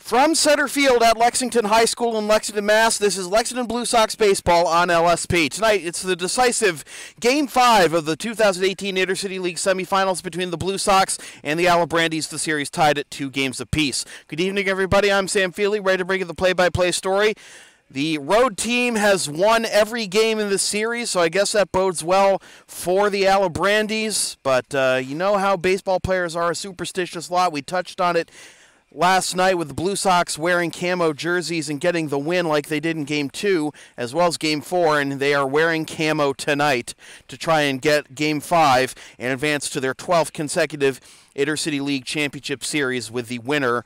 From center field at Lexington High School in Lexington, Mass., this is Lexington Blue Sox baseball on LSP. Tonight, it's the decisive Game 5 of the 2018 Intercity League semifinals between the Blue Sox and the Alibrandis. The series tied at 2 games apiece. Good evening, everybody. I'm Sam Feely, ready to bring you the play-by-play story. The road team has won every game in the series, so I guess that bodes well for the Alibrandis. But you know how baseball players are a superstitious lot. We touched on it last night with the Blue Sox wearing camo jerseys and getting the win like they did in Game 2 as well as Game 4, and they are wearing camo tonight to try and get Game 5 and advance to their 12th consecutive Intercity League Championship Series, with the winner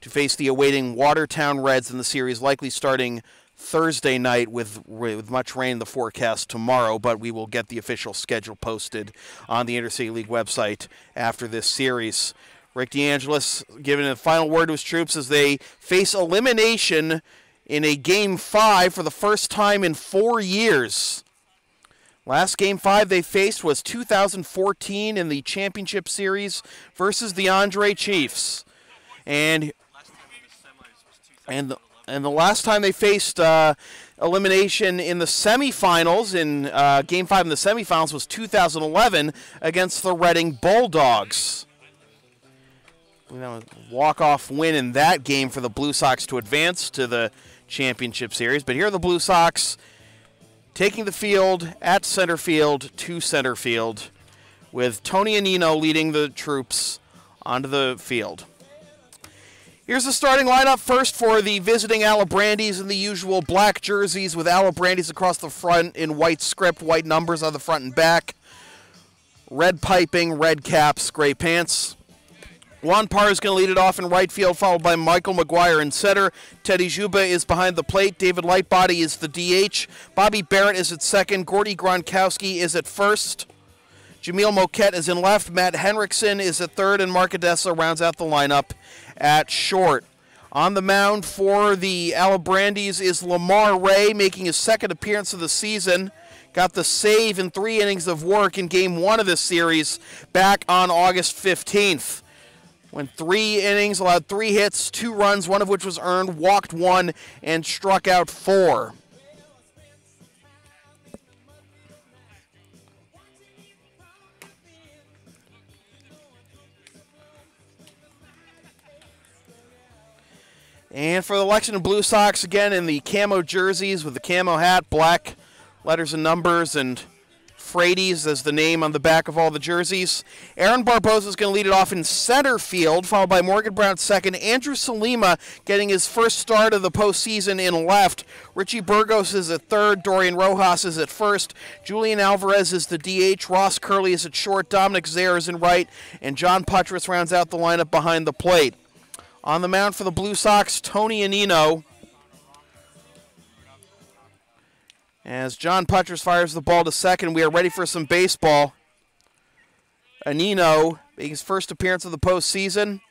to face the awaiting Watertown Reds in the series, likely starting Thursday night with much rain in the forecast tomorrow, but we will get the official schedule posted on the Intercity League website after this series. Rick DeAngelis giving a final word to his troops as they face elimination in a Game 5 for the first time in 4 years. Last Game 5 they faced was 2014 in the championship series versus the Andre Chiefs. And the last time they faced elimination in the semifinals, in Game 5 in the semifinals, was 2011 against the Reading Bulldogs. Walk-off win in that game for the Blue Sox to advance to the championship series. But here are the Blue Sox taking the field at center field to center field, with Tony Anino leading the troops onto the field. Here's the starting lineup. First for the visiting Alibrandis in the usual black jerseys, with Alibrandis across the front in white script, white numbers on the front and back, red piping, red caps, gray pants. Juan Parra is going to lead it off in right field, followed by Michael McGuire in center. Teddy Juba is behind the plate. David Lightbody is the DH. Bobby Barrett is at second. Gordy Gronkowski is at first. Jamil Moquette is in left. Matt Henriksen is at third, and Mark Odessa rounds out the lineup at short. On the mound for the Alibrandis is Lamar Ray, making his second appearance of the season. Got the save in 3 innings of work in Game 1 of this series back on August 15th. Went 3 innings, allowed 3 hits, 2 runs, one of which was earned, walked 1, and struck out 4. And for the Lexington Blue Sox, again in the camo jerseys with the camo hat, black letters and numbers, and Frades as the name on the back of all the jerseys. Aaron Barbosa is going to lead it off in center field, followed by Morgan Brown second. Andrew Salima getting his first start of the postseason in left. Richie Burgos is at third. Dorian Rojas is at first. Julian Alvarez is the DH. Ross Curley is at short. Dominic Zaire is in right. And John Putras rounds out the lineup behind the plate. On the mound for the Blue Sox, Tony Anino, as John Putras fires the ball to second. We are ready for some baseball. Anino making his first appearance of the postseason.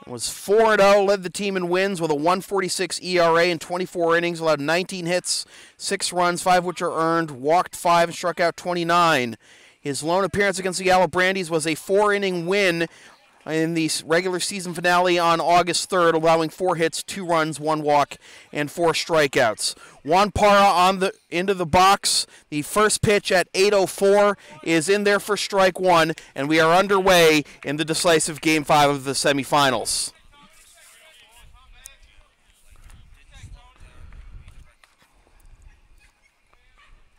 Was 4-0, led the team in wins with a 1.46 ERA in 24 innings, allowed 19 hits, 6 runs, 5 which are earned, walked 5, and struck out 29. His lone appearance against the Alibrandis was a 4-inning win in the regular season finale on August 3rd, allowing 4 hits, 2 runs, 1 walk, and 4 strikeouts. Juan Parra into the box. The first pitch at 8:04 is in there for strike 1, and we are underway in the decisive Game 5 of the semifinals.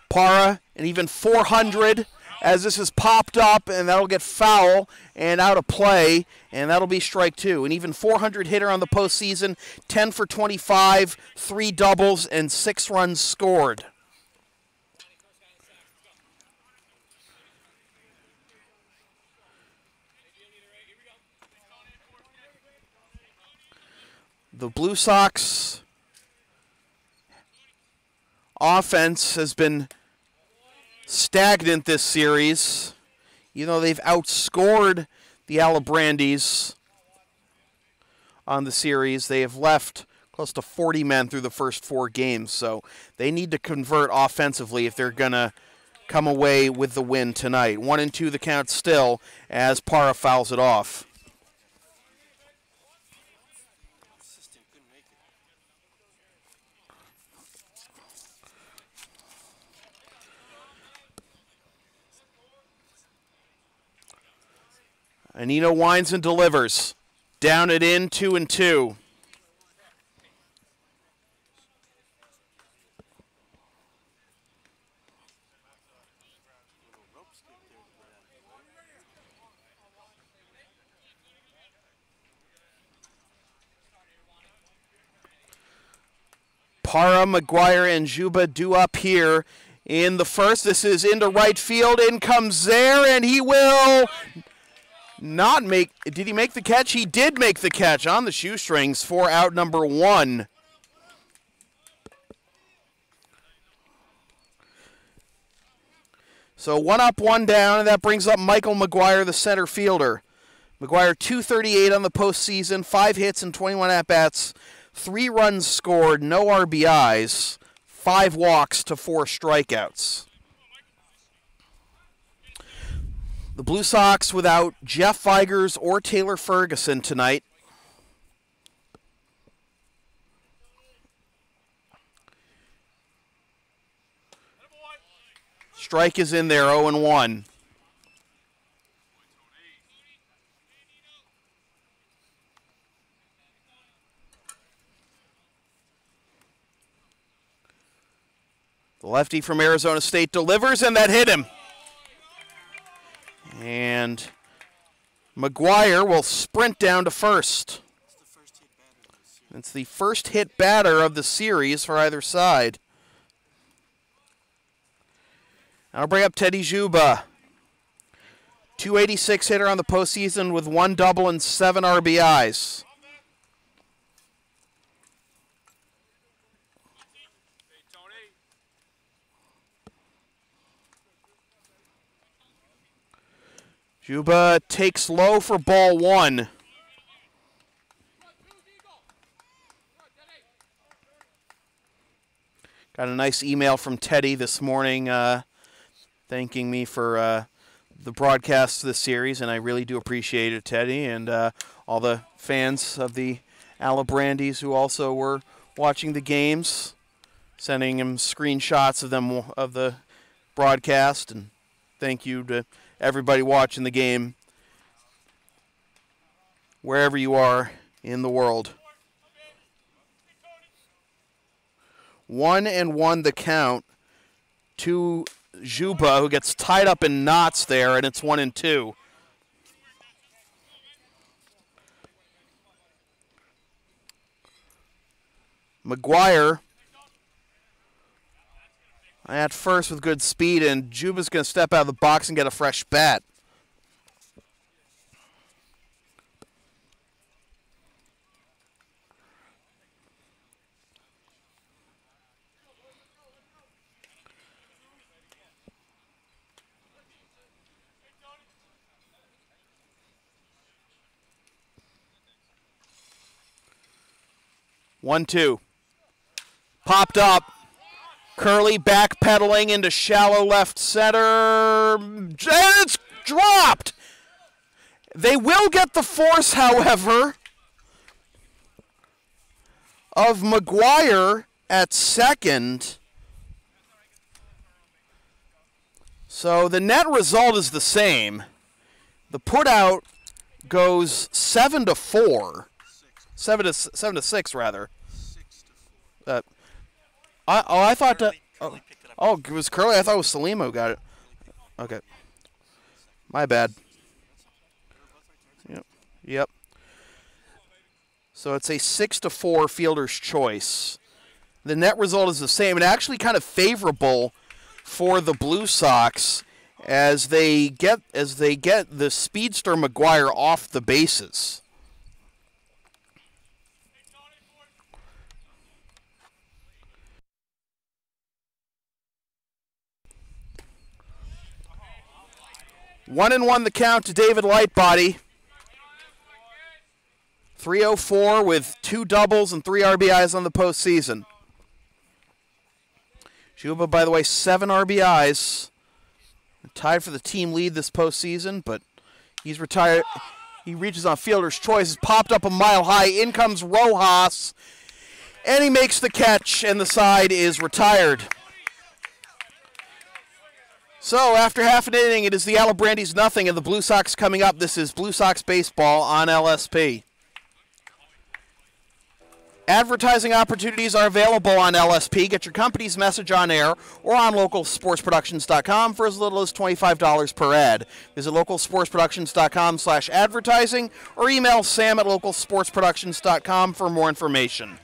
Parra, an even 400. As this is popped up, and that'll get foul and out of play, and that'll be strike 2. An even 400 hitter on the postseason, 10 for 25, 3 doubles, and 6 runs scored. The Blue Sox offense has been stagnant this series. You know, they've outscored the Alibrandis on the series. They have left close to 40 men through the first 4 games, so they need to convert offensively if they're going to come away with the win tonight. 1-2 the count still as Para fouls it off. Anino winds and delivers. Down it in, 2-2. Para, McGuire, and Juba due up here in the first. This is into right field. In comes there, and he will not make. Did he make the catch? He did make the catch on the shoestrings for out number 1. So 1 up, 1 down, and that brings up Michael McGuire, the center fielder. McGuire, .238 on the postseason, 5 hits and 21 at-bats, 3 runs scored, no RBIs, 5 walks to 4 strikeouts. The Blue Sox without Jeff Vigers or Taylor Ferguson tonight. Strike is in there, 0-1. The lefty from Arizona State delivers, and that hit him. And McGuire will sprint down to first. It's the first hit batter of the series for either side. I'll bring up Teddy Juba. .286 hitter on the postseason with 1 double and 7 RBIs. Juba takes low for ball 1. Got a nice email from Teddy this morning thanking me for the broadcast of this series, and I really do appreciate it, Teddy, and all the fans of the Alibrandis who also were watching the games, sending him screenshots of them of the broadcast, and thank you to everybody watching the game, wherever you are in the world. 1-1 the count to Juba, who gets tied up in knots there, and it's 1-2. McGuire at first with good speed, and Juba's going to step out of the box and get a fresh bat. One, two. Popped up. Curley backpedaling into shallow left center. And it's dropped. They will get the force, however, of McGuire at second. So the net result is the same. The putout goes 7-4. 7-6 rather. I thought that. Oh, it was Curley. I thought it was Salimo who got it. Okay, my bad. Yep. So it's a 6-4 fielder's choice. The net result is the same, and actually kind of favorable for the Blue Sox as they get the speedster McGuire off the bases. One and one the count to David Lightbody. 304 with 2 doubles and 3 RBIs on the postseason. Juba, by the way, 7 RBIs Tied for the team lead this postseason, but he's retired. He reaches on fielder's choice. It's popped up a mile high. In comes Rojas, and he makes the catch, and the side is retired. So after half an inning, it is the Alibrandis nothing, and the Blue Sox coming up. This is Blue Sox baseball on LSP. Advertising opportunities are available on LSP. Get your company's message on air or on localsportsproductions.com for as little as $25 per ad. Visit localsportsproductions.com/advertising or email sam@localsportsproductions.com for more information.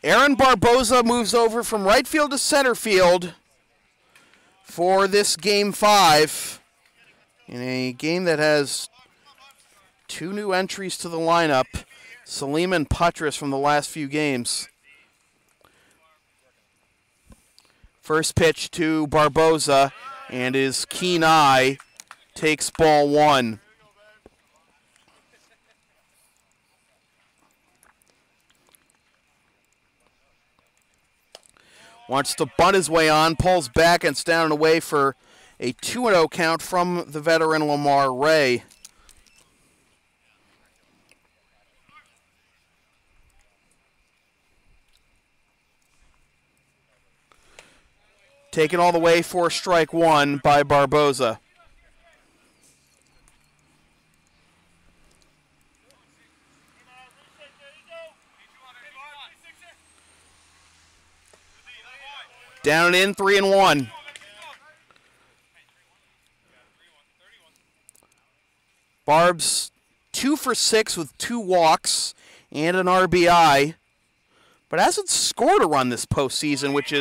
Aaron Barboza moves over from right field to center field for this Game 5 in a game that has two new entries to the lineup, Salim and Patras from the last few games. First pitch to Barboza, and his keen eye takes ball one. Wants to bunt his way on, pulls back, and it's down and away for a 2-0 count from the veteran Lamar Ray. Taken all the way for strike one by Barboza. Down and in, 3-1. Barb's 2 for 6 with 2 walks and an RBI, but hasn't scored a run this postseason, which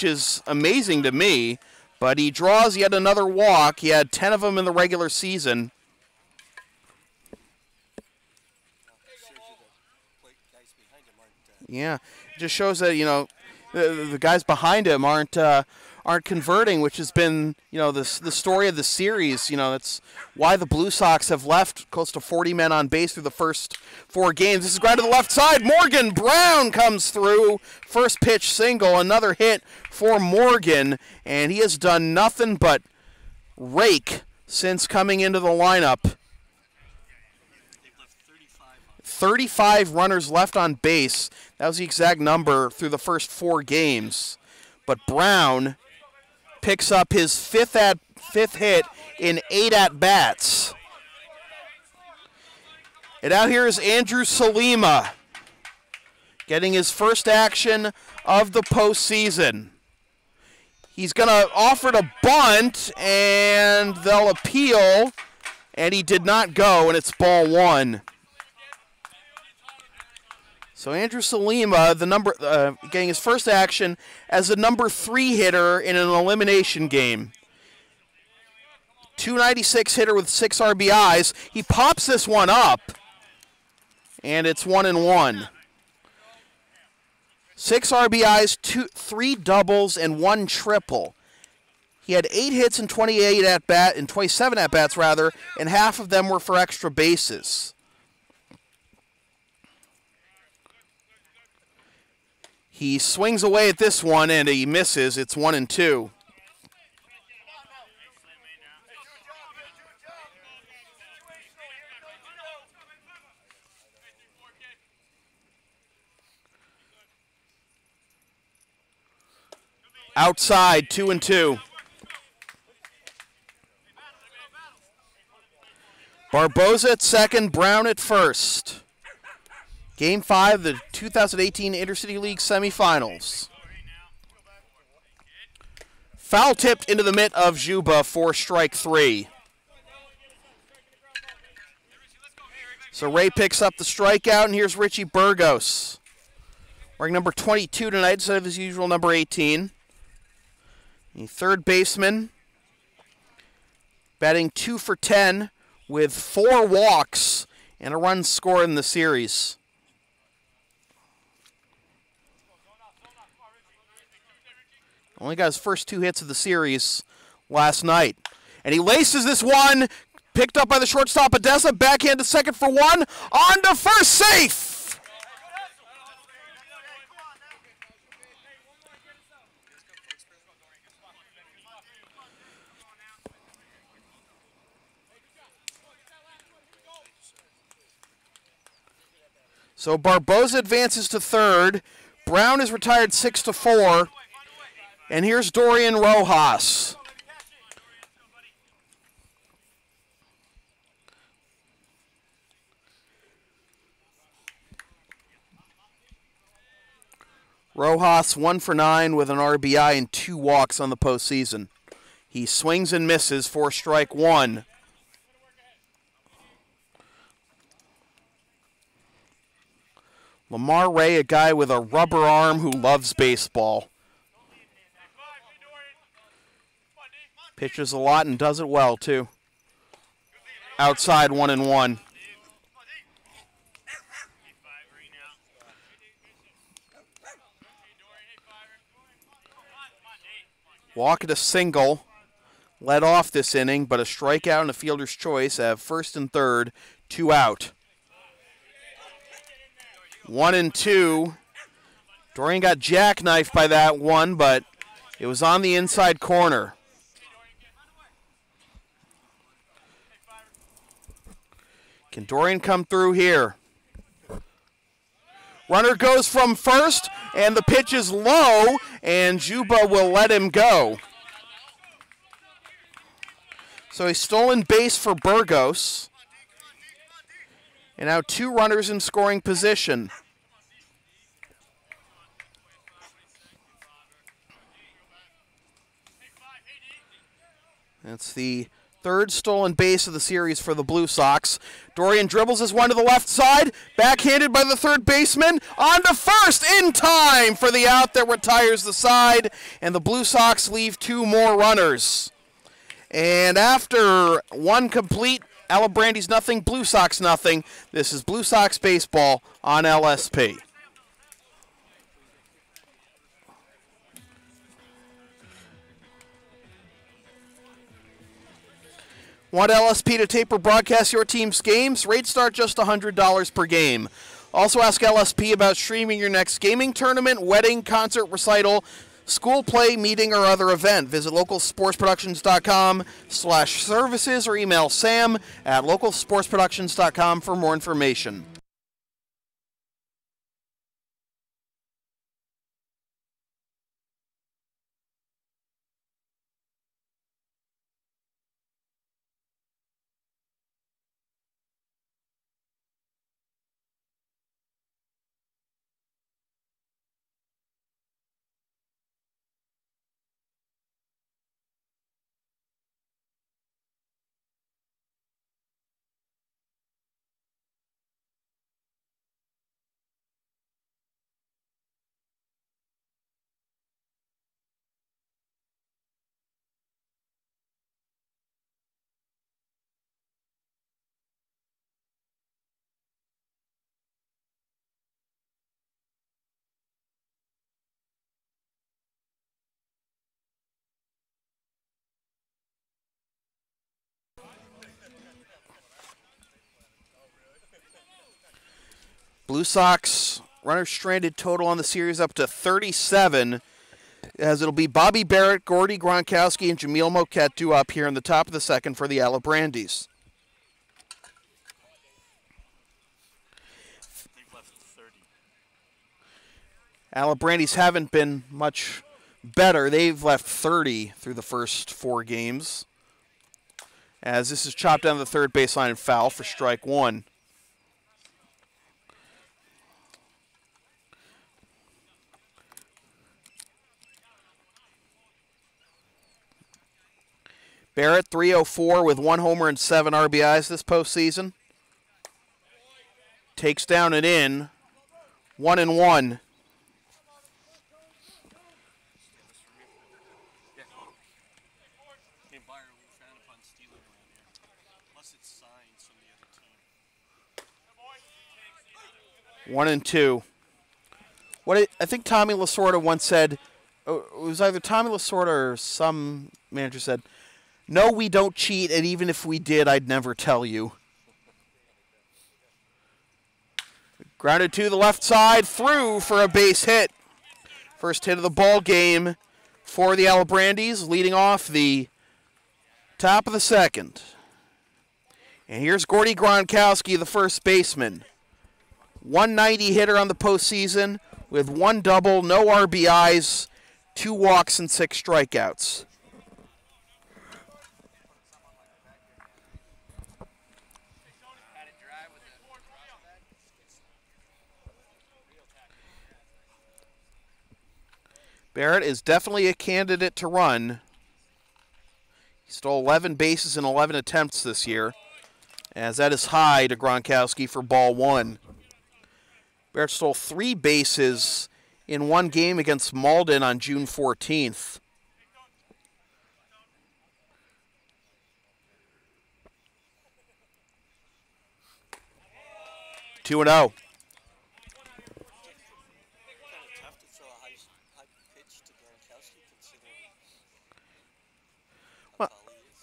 is amazing to me. But he draws yet another walk. He had 10 of them in the regular season. Yeah, it just shows that, you know, the guys behind him aren't converting, which has been, you know, the story of the series. You know, that's why the Blue Sox have left close to 40 men on base through the first 4 games. This is ground to the left side. Morgan Brown comes through. First pitch single, another hit for Morgan, and he has done nothing but rake since coming into the lineup. 35 runners left on base. That was the exact number through the first 4 games. But Brown picks up his fifth hit in 8 at-bats. And out here is Andrew Salima getting his first action of the postseason. He's going to offer to bunt, and they'll appeal, and he did not go, and it's ball one. So Andrew Salima, getting his first action as the number 3 hitter in an elimination game. 296 hitter with 6 RBIs. He pops this one up, and it's 1-1. 6 RBIs, 3 doubles, and 1 triple. He had 8 hits and 27 at bats rather, and half of them were for extra bases. He swings away at this one, and he misses. It's 1-2. Outside, 2-2. Barboza at second, Brown at first. Game 5 of the 2018 Intercity League Semifinals. Foul tipped into the mitt of Juba for strike 3. So Ray picks up the strikeout, and here's Richie Burgos. Wearing number 22 tonight instead of his usual number 18. The third baseman, batting 2 for 10 with 4 walks and a run scored in the series. Only got his first 2 hits of the series last night. And he laces this one, picked up by the shortstop Odessa, backhand to second for 1, on to first, safe! So Barboza advances to third. Brown is retired 6-4. And here's Dorian Rojas. Rojas 1 for 9 with an RBI and 2 walks on the postseason. He swings and misses for strike 1. Lamar Ray, a guy with a rubber arm who loves baseball. Pitches a lot and does it well, too. Outside, 1-1. Walk at a single. Led off this inning, but a strikeout and a fielder's choice have first and third, 2 out. 1-2. Dorian got jackknifed by that one, but it was on the inside corner. Can Dorian come through here? Runner goes from first, and the pitch is low, and Juba will let him go. So a stolen base for Burgos. And now 2 runners in scoring position. That's the third stolen base of the series for the Blue Sox. Dorian dribbles his one to the left side. Backhanded by the third baseman. On to first in time for the out that retires the side. And the Blue Sox leave 2 more runners. And after 1 complete, Alibrandis nothing, Blue Sox nothing. This is Blue Sox baseball on LSP. Want LSP to tape or broadcast your team's games? Rates start just $100 per game. Also ask LSP about streaming your next gaming tournament, wedding, concert, recital, school play, meeting, or other event. Visit localsportsproductions.com/services or email sam@localsportsproductions.com for more information. Blue Sox runners stranded total on the series up to 37, as it'll be Bobby Barrett, Gordy Gronkowski, and Jamil Moquette due up here in the top of the second for the Alibrandis. Alibrandis haven't been much better. They've left 30 through the first 4 games, as this is chopped down to the third baseline and foul for strike 1. Barrett, 304 with 1 homer and 7 RBIs this postseason. Takes down and in, 1-1. One and two. I think Tommy Lasorda once said, it was either Tommy Lasorda or some manager said, "No, we don't cheat, and even if we did, I'd never tell you." Grounded to the left side, through for a base hit. First hit of the ball game for the Alibrandis, leading off the top of the second. And here's Gordy Gronkowski, the first baseman. 190 hitter on the postseason with 1 double, no RBIs, 2 walks, and 6 strikeouts. Barrett is definitely a candidate to run. He stole 11 bases in 11 attempts this year, as that is high to Gronkowski for ball 1. Barrett stole 3 bases in 1 game against Malden on June 14th. Two and 0.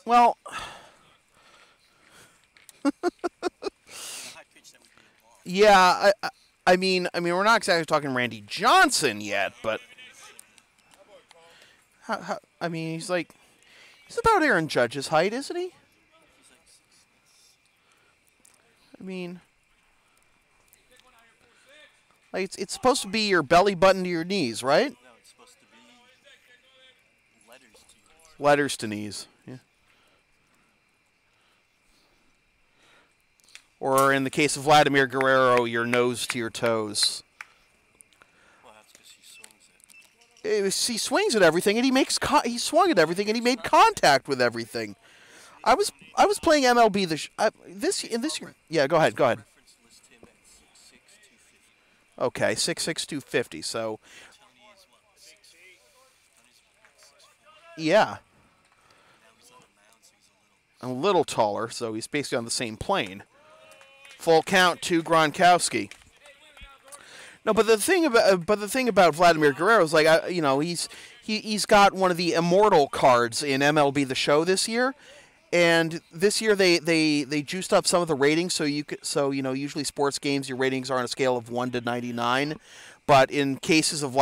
Well, yeah, I mean, we're not exactly talking Randy Johnson yet, but I mean, he's about Aaron Judge's height, isn't he? I mean, like it's supposed to be your belly button to your knees, right? No, it's supposed to be letters to knees. Letters to knees, yeah. Or in the case of Vladimir Guerrero, your nose to your toes. Well, that's because he swings it. He swings at everything, and he swung at everything, and he made contact with everything. I was playing MLB this year. Yeah, go ahead. Okay, 6'6", 250. So, yeah, a little taller. So he's basically on the same plane. Full count to Gronkowski. No, but the thing about Vladimir Guerrero is he's got one of the immortal cards in MLB The Show this year, and this year they juiced up some of the ratings so usually sports games your ratings are on a scale of 1 to 99, but in cases of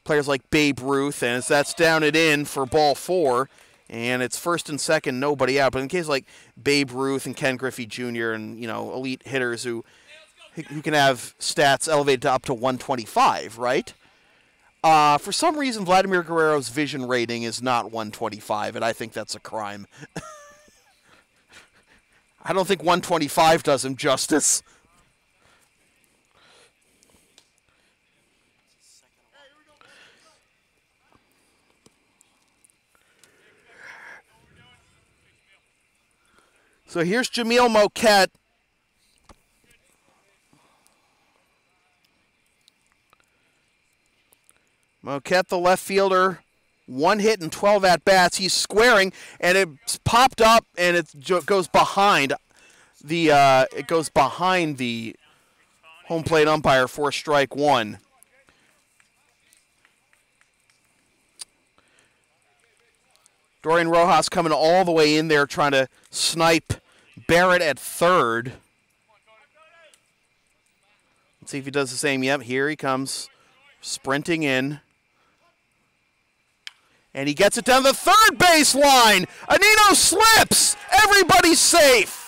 players like Babe Ruth, and that's down and in for ball 4. And it's first and second, nobody out. But in cases like Babe Ruth and Ken Griffey Jr. and, elite hitters who can have stats elevated to up to 125, right? For some reason, Vladimir Guerrero's vision rating is not 125, and I think that's a crime. I don't think 125 does him justice. So here's Jamil Moquette. Moquette, the left fielder, 1 hit and 12 at-bats. He's squaring, and it's popped up, and it goes behind the home plate umpire for strike 1. Dorian Rojas coming all the way in there trying to snipe Barrett at third. Let's see if he does the same. Yep, here he comes, sprinting in. And he gets it down the third base line. Anino slips. Everybody's safe.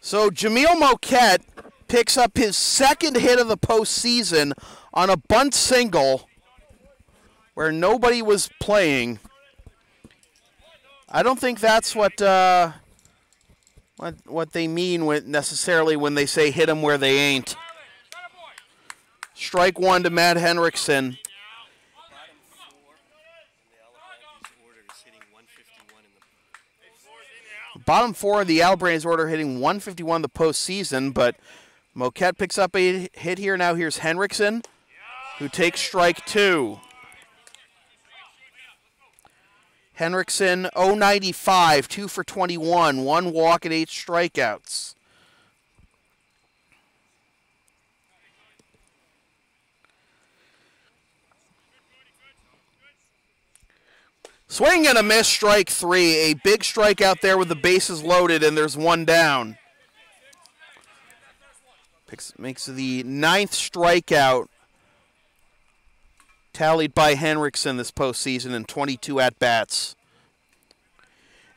So Jamil Moquette picks up his second hit of the postseason on a bunt single where nobody was playing. I don't think that's what they mean necessarily when they say hit them where they ain't. Strike one to Matt Henriksen. Bottom four of the Alibrandis order hitting 151 the postseason, but Moquette picks up a hit here. Now here's Henriksen, who takes strike two. Henriksen, 095, 2 for 21, 1 walk and 8 strikeouts. Swing and a miss, strike three. A big strikeout there with the bases loaded, and there's one down. Makes the 9th strikeout tallied by Henriksen this postseason in 22 at-bats.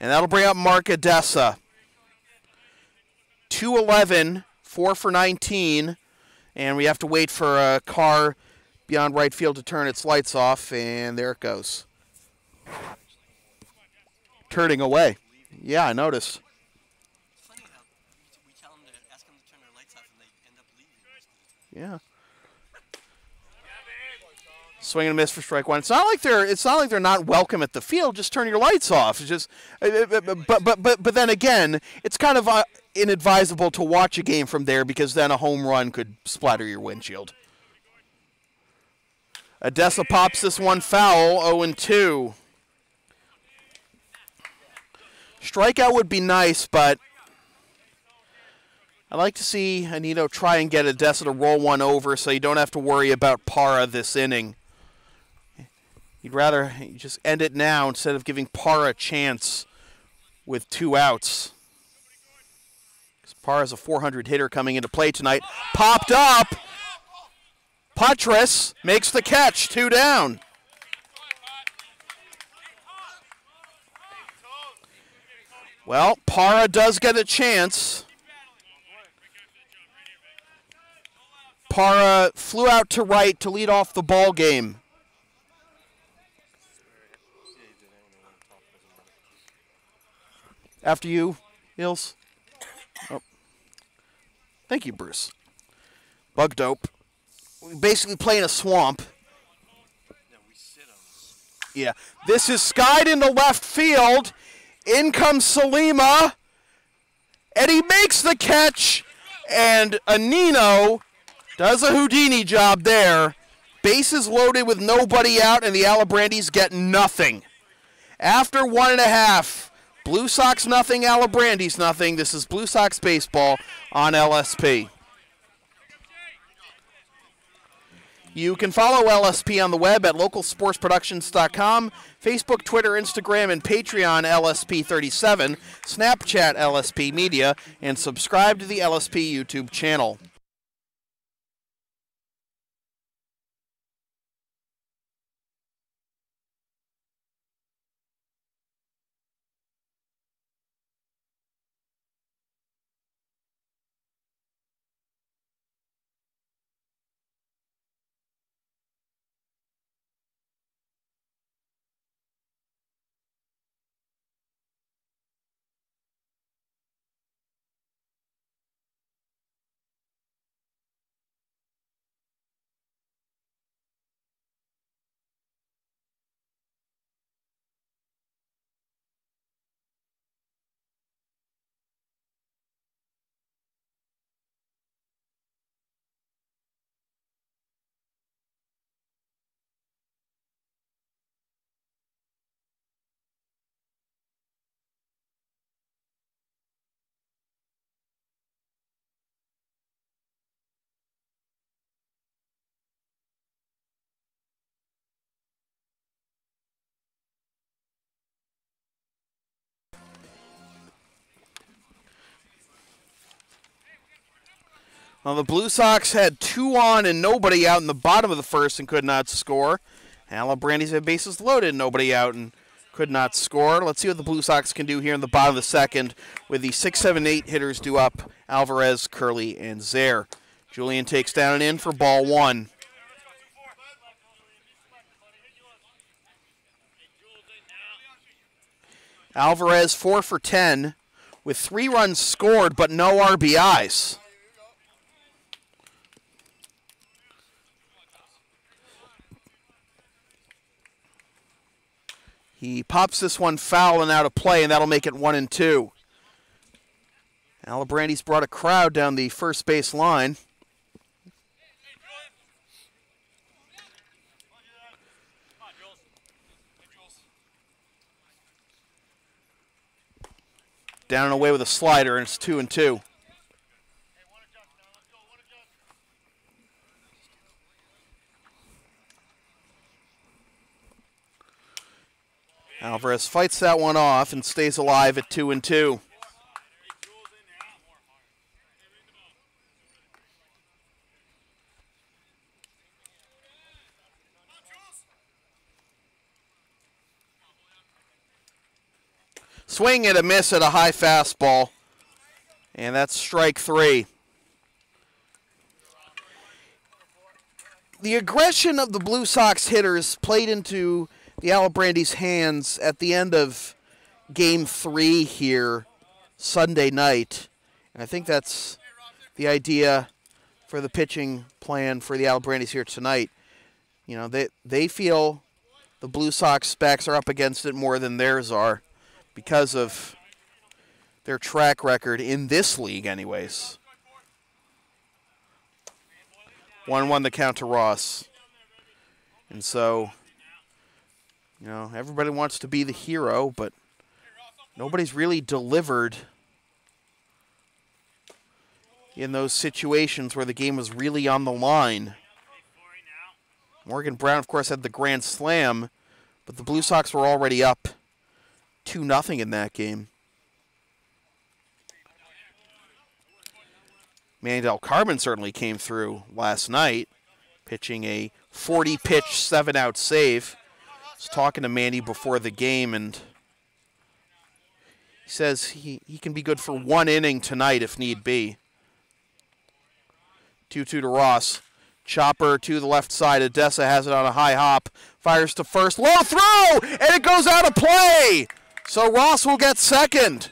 And that'll bring up Mark Odessa. 211, 4 for 19, and we have to wait for a car beyond right field to turn its lights off, and there it goes. Turning away. Yeah, I noticed. It's funny how we tell them to ask them to turn their lights off and they end up leaving. Yeah. Swing and a miss for strike one. It's not like they're not welcome at the field. Just turn your lights off. It's just, but then again, it's kind of inadvisable to watch a game from there because then a home run could splatter your windshield. Odessa pops this one foul, 0-2. Strikeout would be nice, but I'd like to see Anito try and get Odessa to roll one over so you don't have to worry about Parra this inning. You'd rather just end it now instead of giving Parra a chance with 2 outs. Because Parra's a 400 hitter coming into play tonight. Popped up. Patras makes the catch, 2 down. Well, Parra does get a chance. Parra flew out to right to lead off the ball game. After you, Hills. Oh. Thank you, Bruce. Bug dope. We basically play in a swamp. Yeah. This is skied into left field. In comes Salima, and he makes the catch, and Anino does a Houdini job there. Bases loaded with nobody out, and the Alibrandis get nothing. After 1.5, Blue Sox nothing, Alibrandis nothing. This is Blue Sox baseball on LSP. You can follow LSP on the web at localsportsproductions.com, Facebook, Twitter, Instagram, and Patreon LSP37, Snapchat LSP Media, and subscribe to the LSP YouTube channel. Well, the Blue Sox had 2 on and nobody out in the bottom of the first and could not score. Alibrandis had bases loaded, nobody out and could not score. Let's see what the Blue Sox can do here in the bottom of the second with the 6, 7, 8 hitters due up, Alvarez, Curley, and Zaire. Julian takes down and in for ball 1. Alvarez 4 for 10 with 3 runs scored but no RBIs. He pops this one foul and out of play, and that'll make it 1-2. Alibrandis brought a crowd down the first base line. Down and away with a slider, and it's 2-2. Alvarez fights that one off and stays alive at 2-2. Swing and a miss at a high fastball, and that's strike 3. The aggression of the Blue Sox hitters played into the Alibrandis' hands at the end of Game 3 here Sunday night. And I think that's the idea for the pitching plan for the Alibrandis here tonight. You know, they feel the Blue Sox backs are up against it more than theirs are because of their track record in this league anyways. 1-1 the count to Ross. And so, you know, everybody wants to be the hero, but nobody's really delivered in those situations where the game was really on the line. Morgan Brown, of course, had the grand slam, but the Blue Sox were already up 2-0 in that game. Manny Del Carmen certainly came through last night, pitching a 40-pitch, 7-out save. I was talking to Manny before the game, and he says he can be good for 1 inning tonight if need be. 2-2 to Ross. Chopper to the left side. Odessa has it on a high hop. Fires to first. Low throw! And it goes out of play! So Ross will get second.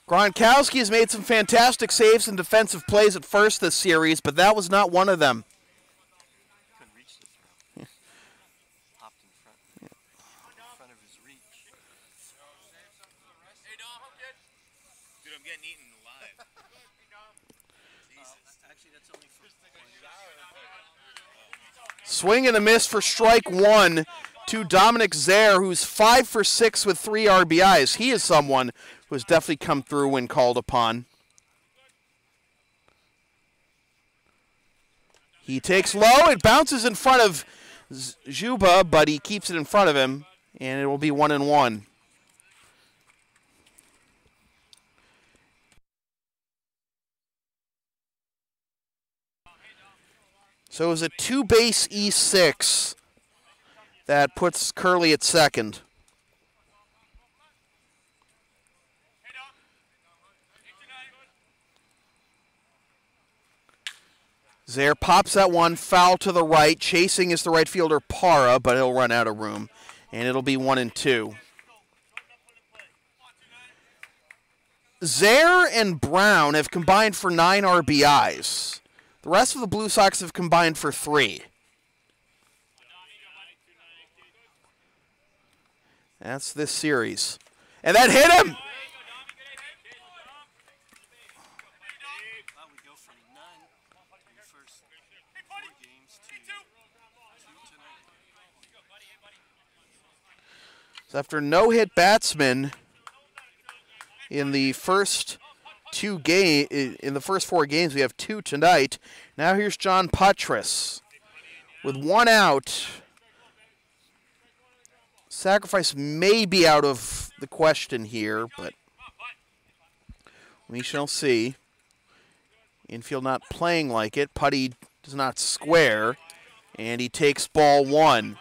Gronkowski has made some fantastic saves and defensive plays at first this series, but that was not one of them. Couldn't reach the throw. Hopped in front. In front of his reach. Dude, I'm getting eaten alive. Actually, that's only for Swing and a miss for strike 1 to Dominic Zaire, who's 5 for 6 with 3 RBIs. He is someone who has definitely come through when called upon. He takes low. It bounces in front of Juba, but he keeps it in front of him, and it will be 1-1. So it was a 2-base E6 that puts Curley at second. Zaire pops that one foul to the right. Chasing is the right fielder Parra, but he'll run out of room, and it'll be 1-2. Zaire and Brown have combined for 9 RBIs. The rest of the Blue Sox have combined for 3. That's this series. And that hit him! Well, we go from none in the first 4 games to 2 tonight. So after no-hit batsmen in the first 4 games, we have 2 tonight. Now here's John Putras with 1 out Sacrifice may be out of the question here, but we shall see. Infield not playing like it. Putty does not square, and he takes ball 1.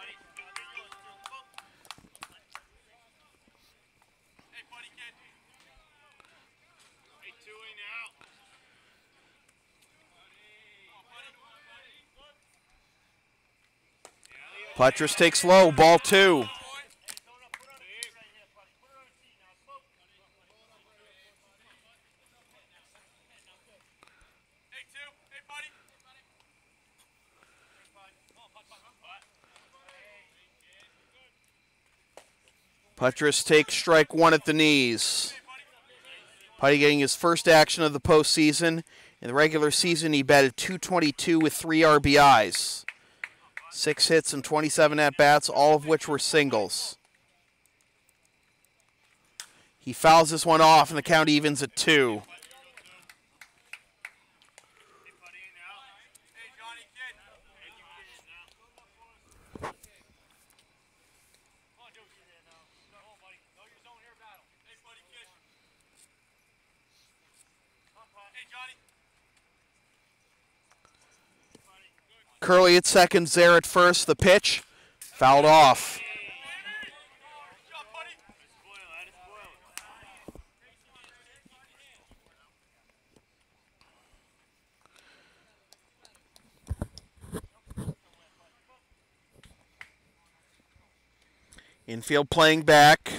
Puttress takes low, ball 2. Puttress takes strike 1 at the knees. Putty getting his first action of the postseason. In the regular season, he batted .222 with 3 RBIs. 6 hits and 27 at-bats, all of which were singles. He fouls this one off, and the count evens at 2. Curley at second, Zare at first. The pitch, fouled off. Infield playing back.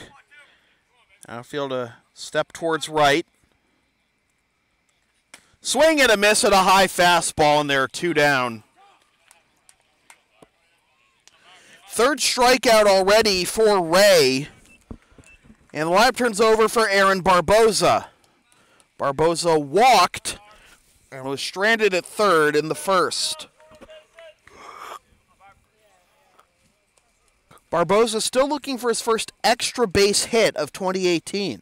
Outfield a step towards right. Swing and a miss at a high fastball, and there are 2 down. Third strikeout already for Ray. And the lineup turns over for Aaron Barboza. Barboza walked and was stranded at third in the first. Barboza still looking for his first extra base hit of 2018.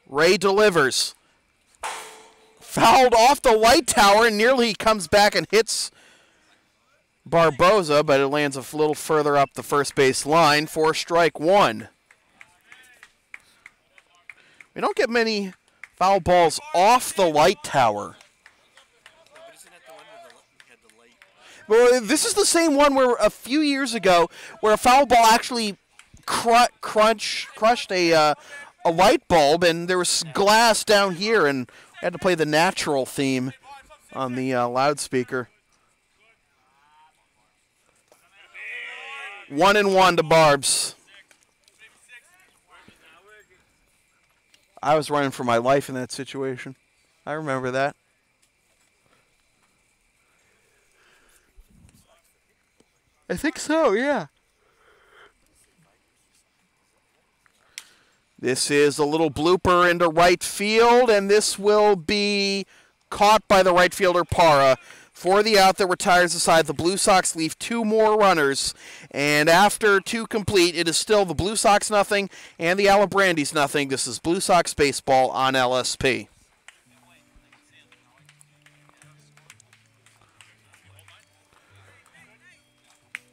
Ray delivers. Fouled off the light tower and nearly comes back and hits Barboza, but it lands a little further up the first base line for strike 1. We don't get many foul balls off the light tower. But isn't that the one where we had the light? Well, this is the same one where a few years ago where a foul ball actually crushed a light bulb, and there was glass down here, and we had to play the natural theme on the loudspeaker. 1-1 to Barbs. I was running for my life in that situation. I remember that. I think so, yeah. This is a little blooper into right field, and this will be caught by the right fielder, Parra. For the out that retires the side, the Blue Sox leave 2 more runners, and after 2 complete, it is still the Blue Sox nothing and the Alibrandis nothing. This is Blue Sox baseball on LSP.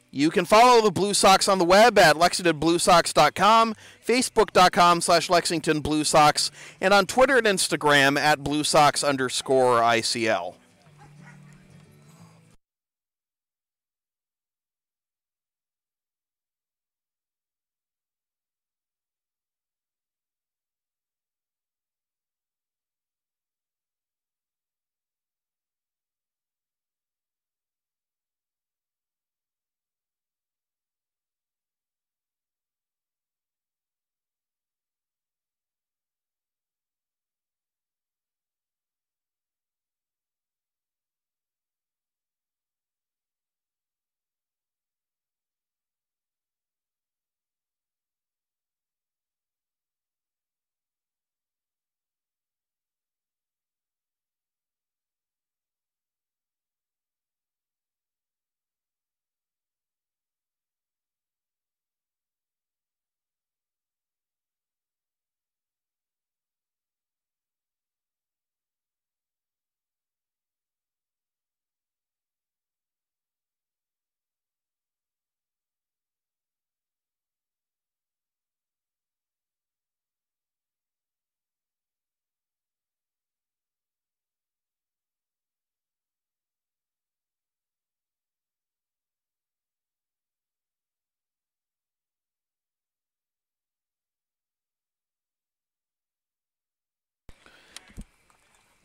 You can follow the Blue Sox on the web at LexingtonBlueSox.com, Facebook.com/LexingtonBlueSox, and on Twitter and Instagram at BlueSox_ICL.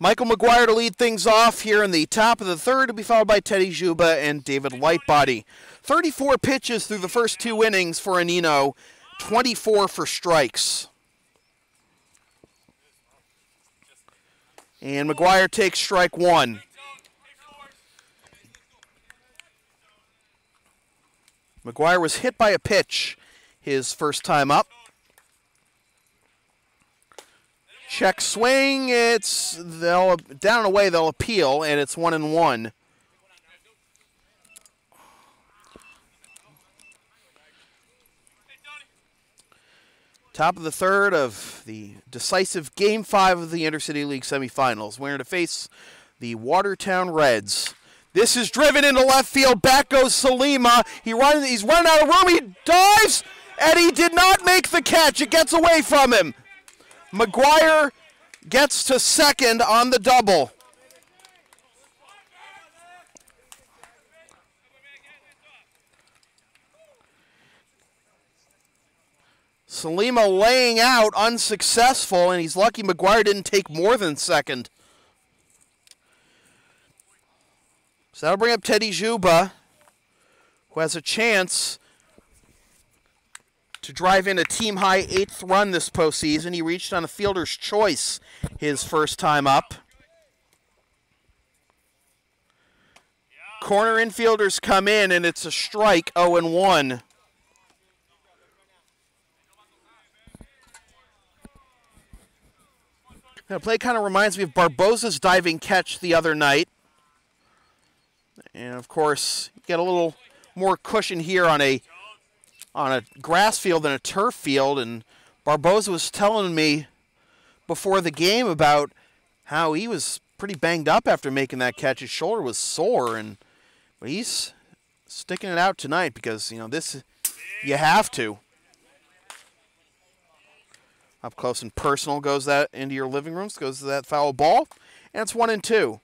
Michael McGuire to lead things off here in the top of the third, to be followed by Teddy Juba and David Lightbody. 34 pitches through the first 2 innings for Anino, 24 for strikes. And McGuire takes strike 1. McGuire was hit by a pitch his first time up. Check swing, down and away, they'll appeal, and it's 1-1. Top of the third of the decisive Game 5 of the Intercity League semifinals. We're going to face the Watertown Reds. This is driven into left field. Back goes Salima. He's running out of room. He dives, and he did not make the catch. It gets away from him. McGuire gets to second on the double. Salima laying out, unsuccessful, and he's lucky McGuire didn't take more than second. So that'll bring up Teddy Juba, who has a chance to drive in a team-high 8th run this postseason. He reached on a fielder's choice his first time up. Corner infielders come in, and it's a strike, 0-1. The play kind of reminds me of Barbosa's diving catch the other night. And, of course, you get a little more cushion here on a grass field than a turf field. And Barbosa was telling me before the game about how he was pretty banged up after making that catch. His shoulder was sore, but he's sticking it out tonight because, this, you have to. Up close and personal goes that into your living rooms, goes to that foul ball, and it's 1-2.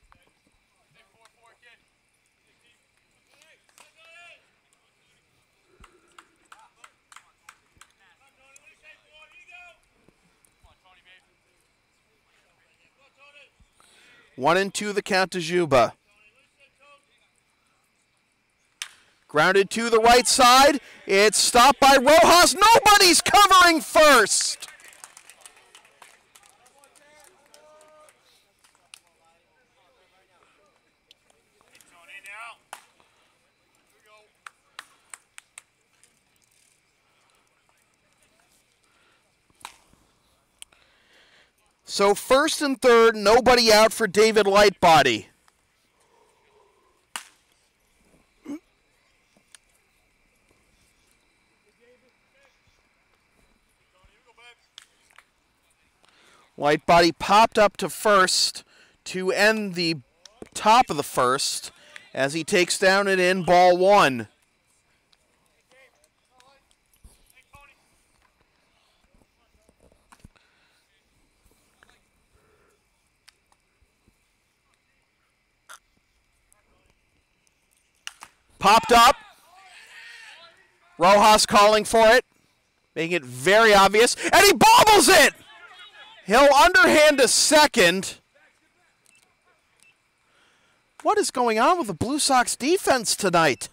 One and two, the count to Juba. Grounded to the right side. It's stopped by Rojas. Nobody's covering first. So first and third, nobody out for David Lightbody. Lightbody popped up to first to end the top of the first as he takes down and in ball 1. Popped up. Rojas calling for it, making it very obvious, and he bobbles it! He'll underhand to second. What is going on with the Blue Sox defense tonight?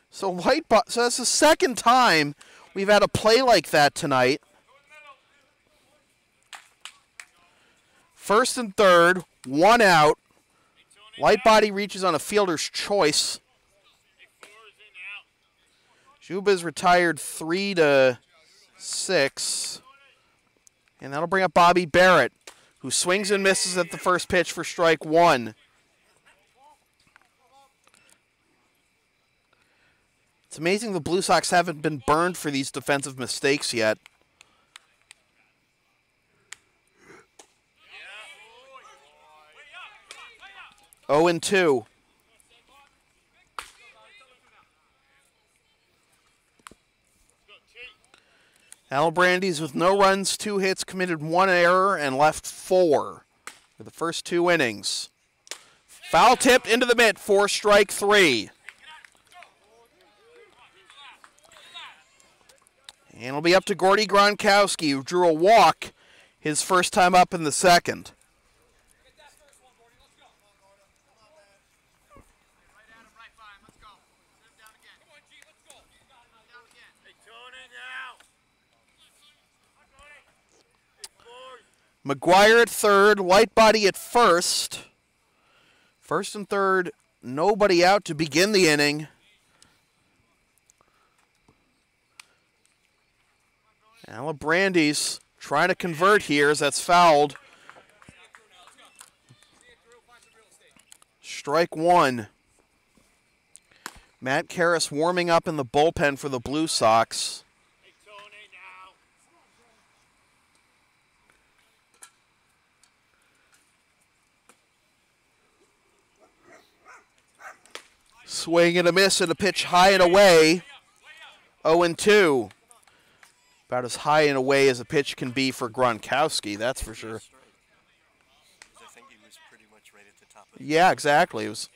So that's the second time we've had a play like that tonight. First and third, one out. Lightbody reaches on a fielder's choice. Juba's retired 3-6. And that'll bring up Bobby Barrett, who swings and misses at the first pitch for strike 1. It's amazing the Blue Sox haven't been burned for these defensive mistakes yet. Oh and 2. Alibrandis with no runs, 2 hits, committed 1 error, and left 4 for the first 2 innings. Foul tipped into the mitt for strike 3. And it'll be up to Gordy Gronkowski, who drew a walk his first time up in the second. McGuire at third, Lightbody at first. First and third, nobody out to begin the inning. Alibrandis trying to convert here as that's fouled. Strike 1. Matt Karras warming up in the bullpen for the Blue Sox. Swing and a miss and a pitch high and away. 0-2. About as high and away as a pitch can be for Gronkowski, that's for sure. I think he was pretty much right at the top of the Yeah, exactly. It was.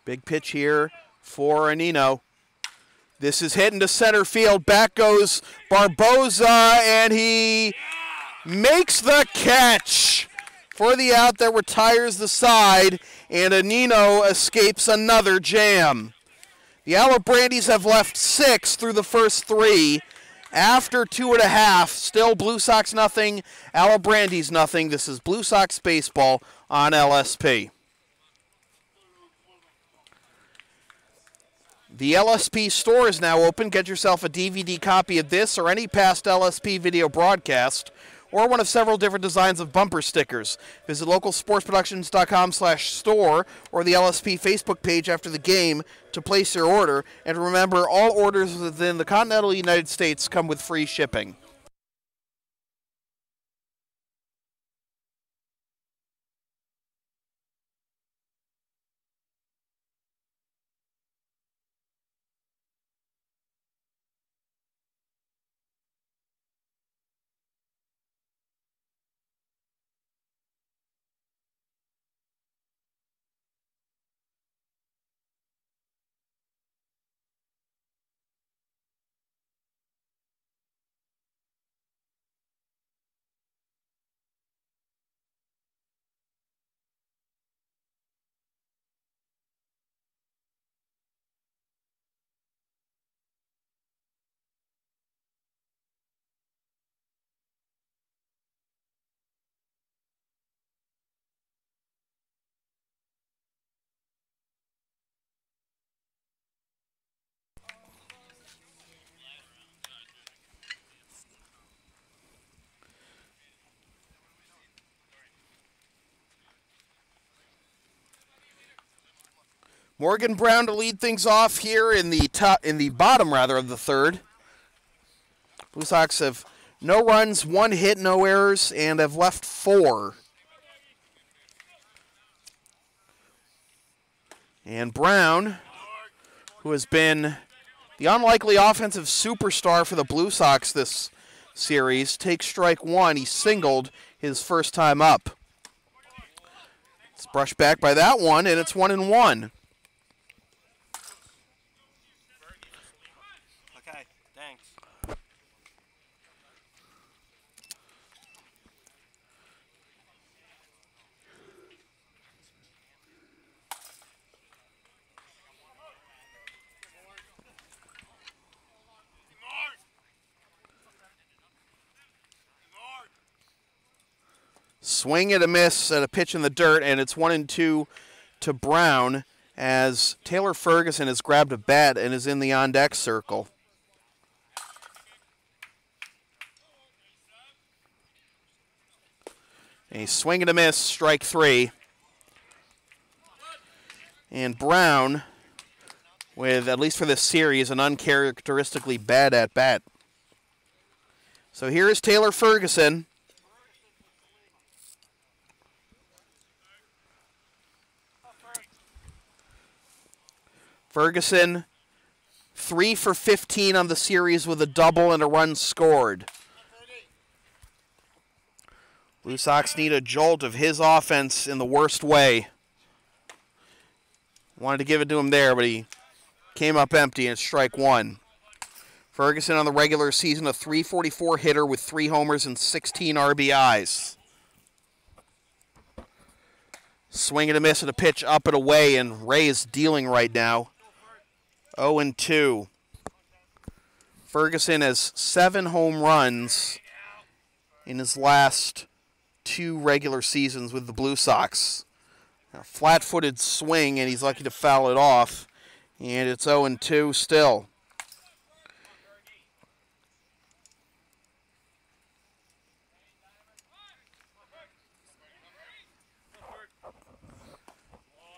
Big pitch here for Anino. This is hit into center field. Back goes Barboza, and he makes the catch for the out that retires the side, and Anino escapes another jam. The Alibrandis have left 6 through the first 3. After 2.5, still Blue Sox nothing, Alibrandis nothing. This is Blue Sox baseball on LSP. The LSP store is now open. Get yourself a DVD copy of this or any past LSP video broadcast, or one of several different designs of bumper stickers. Visit localsportsproductions.com/store or the LSP Facebook page after the game to place your order. And remember, all orders within the continental United States come with free shipping. Morgan Brown to lead things off here in the bottom of the third. Blue Sox have no runs, 1 hit, no errors, and have left 4. And Brown, who has been the unlikely offensive superstar for the Blue Sox this series, takes strike 1. He singled his first time up. It's brushed back by that one, and it's 1-1. Okay, thanks. Swing and a miss at a pitch in the dirt, and it's 1-2 to Brown as Taylor Ferguson has grabbed a bat and is in the on-deck circle. A swing and a miss, strike 3. And Brown, with, at least for this series, an uncharacteristically bad at-bat. So here is Taylor Ferguson. Ferguson 3 for 15 on the series with a double and a run scored. Blue Sox need a jolt of his offense in the worst way. Wanted to give it to him there, but he came up empty and it's strike one. Ferguson on the regular season, a .344 hitter with 3 homers and 16 RBIs. Swing and a miss and a pitch up and away, and Ray is dealing right now. 0-2. Ferguson has 7 home runs in his last 2 regular seasons with the Blue Sox. A flat-footed swing, and he's lucky to foul it off. And it's 0-2 still.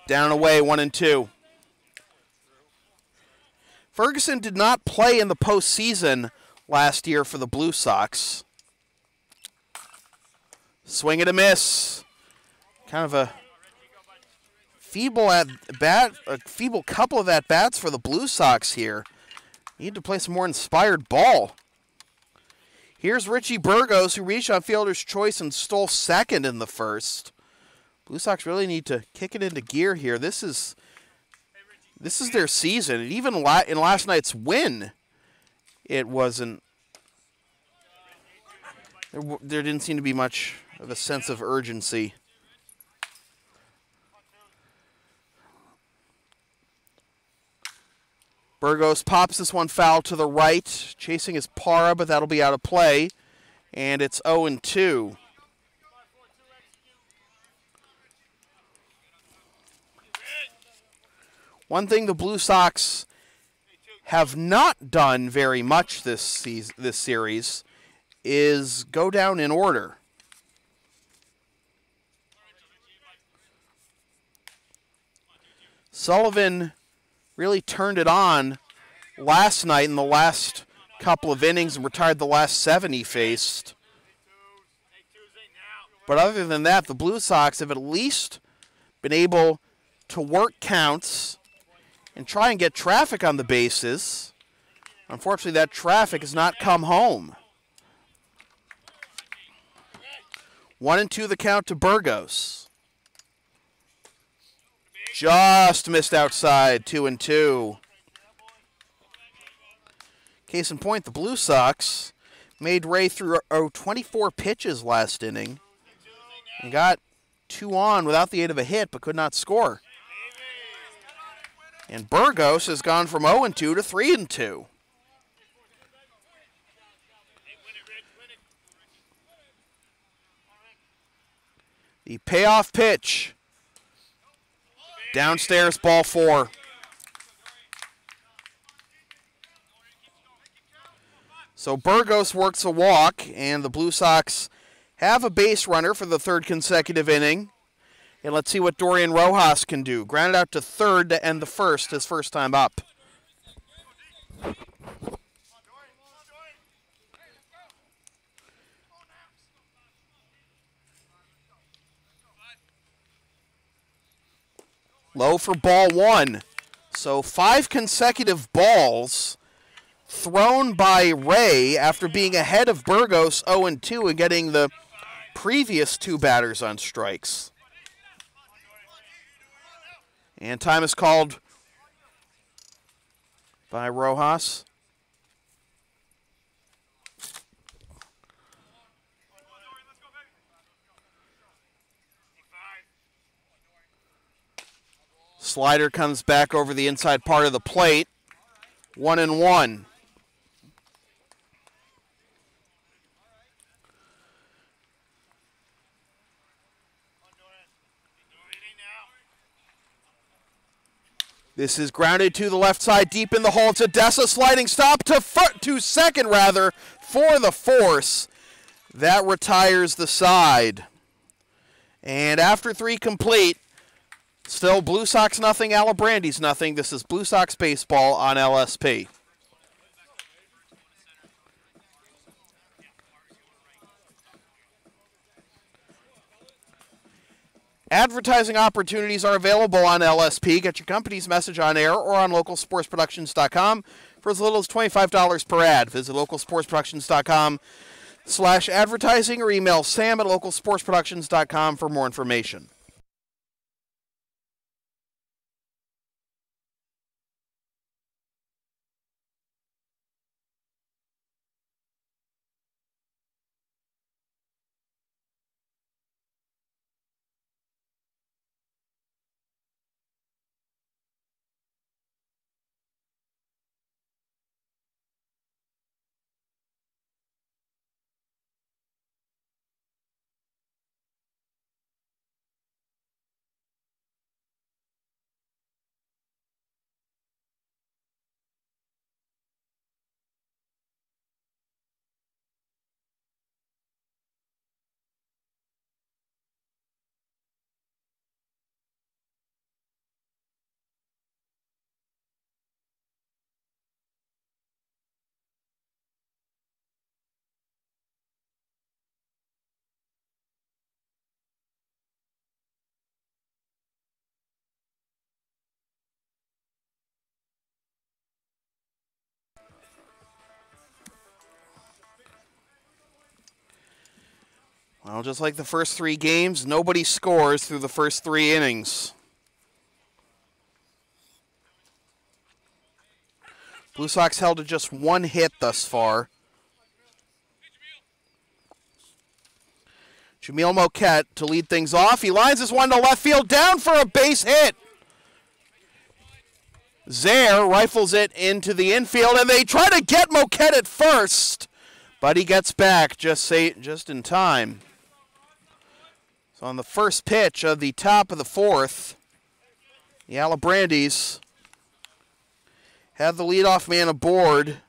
Down away, 1-2. Ferguson did not play in the postseason last year for the Blue Sox. Swing and a miss. Kind of a feeble couple of at-bats for the Blue Sox here. Need to play some more inspired ball. Here's Richie Burgos, who reached on fielder's choice and stole second in the first. Blue Sox really need to kick it into gear here. This is their season. And even in last night's win, it wasn't. There didn't seem to be much of a sense of urgency. Burgos pops this one foul to the right, chasing his Parra, but that'll be out of play. And it's 0-2. One thing the Blue Sox have not done very much this series is go down in order. Sullivan really turned it on last night in the last couple of innings and retired the last 7 he faced. But other than that, the Blue Sox have at least been able to work counts and try and get traffic on the bases. Unfortunately, that traffic has not come home. 1-2 the count to Burgos. Just missed outside, 2-2. Case in point, the Blue Sox made Ray through 24 pitches last inning and got 2 on without the aid of a hit, but could not score. And Burgos has gone from 0-2 to 3-2. The payoff pitch. Downstairs, ball 4. So Burgos works a walk, and the Blue Sox have a base runner for the 3rd consecutive inning. And let's see what Dorian Rojas can do. Grounded out to 3rd to end the first, his first time up. Low for ball 1. So 5 consecutive balls thrown by Ray after being ahead of Burgos 0-2 and getting the previous 2 batters on strikes. And time is called by Rojas. Slider comes back over the inside part of the plate. 1-1. This is grounded to the left side, deep in the hole. It's a Dessa sliding stop to second, for the force. That retires the side. And after 3 complete, still Blue Sox nothing, Alibrandis nothing. This is Blue Sox baseball on LSP. Advertising opportunities are available on LSP. Get your company's message on air or on localsportsproductions.com. for as little as $25 per ad. Visit localsportsproductions.com/advertising or email sam@localsportsproductions.com for more information. Well, just like the first 3 games, nobody scores through the first 3 innings. Blue Sox held to just 1 hit thus far. Jamil Moquette to lead things off. He lines this one to left field, down for a base hit. Zaire rifles it into the infield, and they try to get Moquette at first, but he gets back just in time. So on the first pitch of the top of the 4th, the Alibrandis have the leadoff man aboard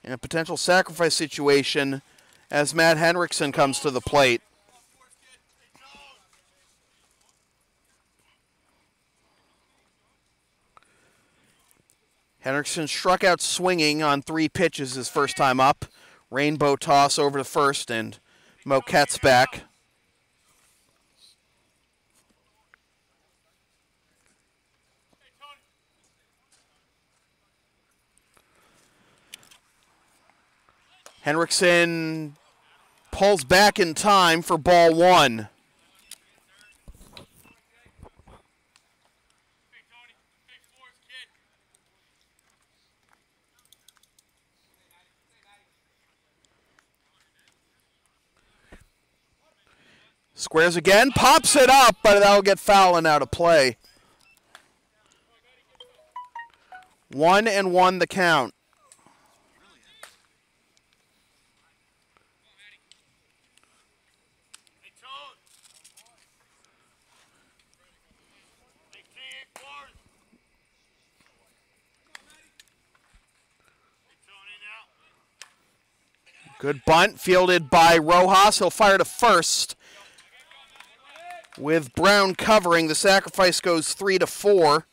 in a potential sacrifice situation as Matt Henriksen comes to the plate. Henriksen struck out swinging on 3 pitches his first time up. Rainbow toss over to first, and Moquette's back. Henriksen pulls back in time for ball 1. Squares again, pops it up, but that'll get foul and out of play. 1-1 the count. Good bunt fielded by Rojas. He'll fire to first. With Brown covering, the sacrifice goes 3-4.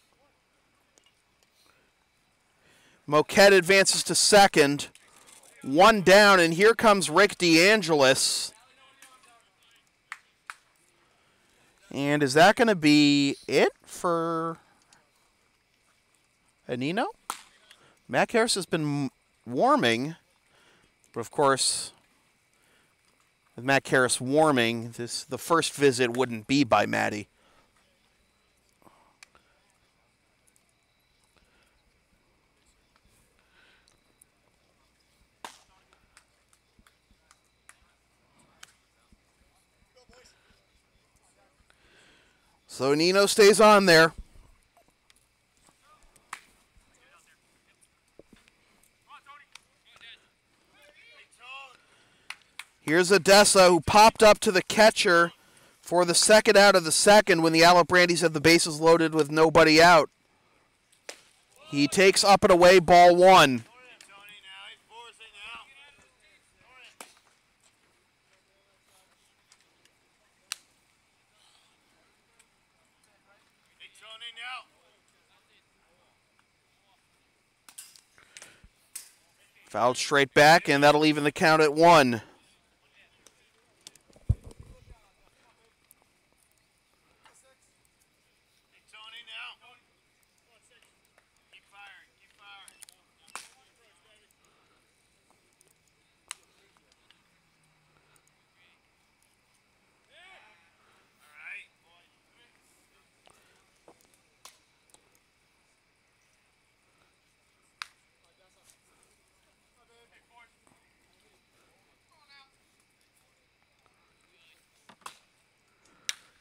Moquette advances to second. 1 down, and here comes Rick DeAngelis. And is that going to be it for Anino? Matt Harris has been warming, but of course, with Matt Karras warming, the first visit wouldn't be by Matty. So Nino stays on there. Here's Odessa, who popped up to the catcher for the second out of the second when the Alibrandis had the bases loaded with nobody out. He takes up and away, ball 1. Fouled straight back, and that'll even the count at 1.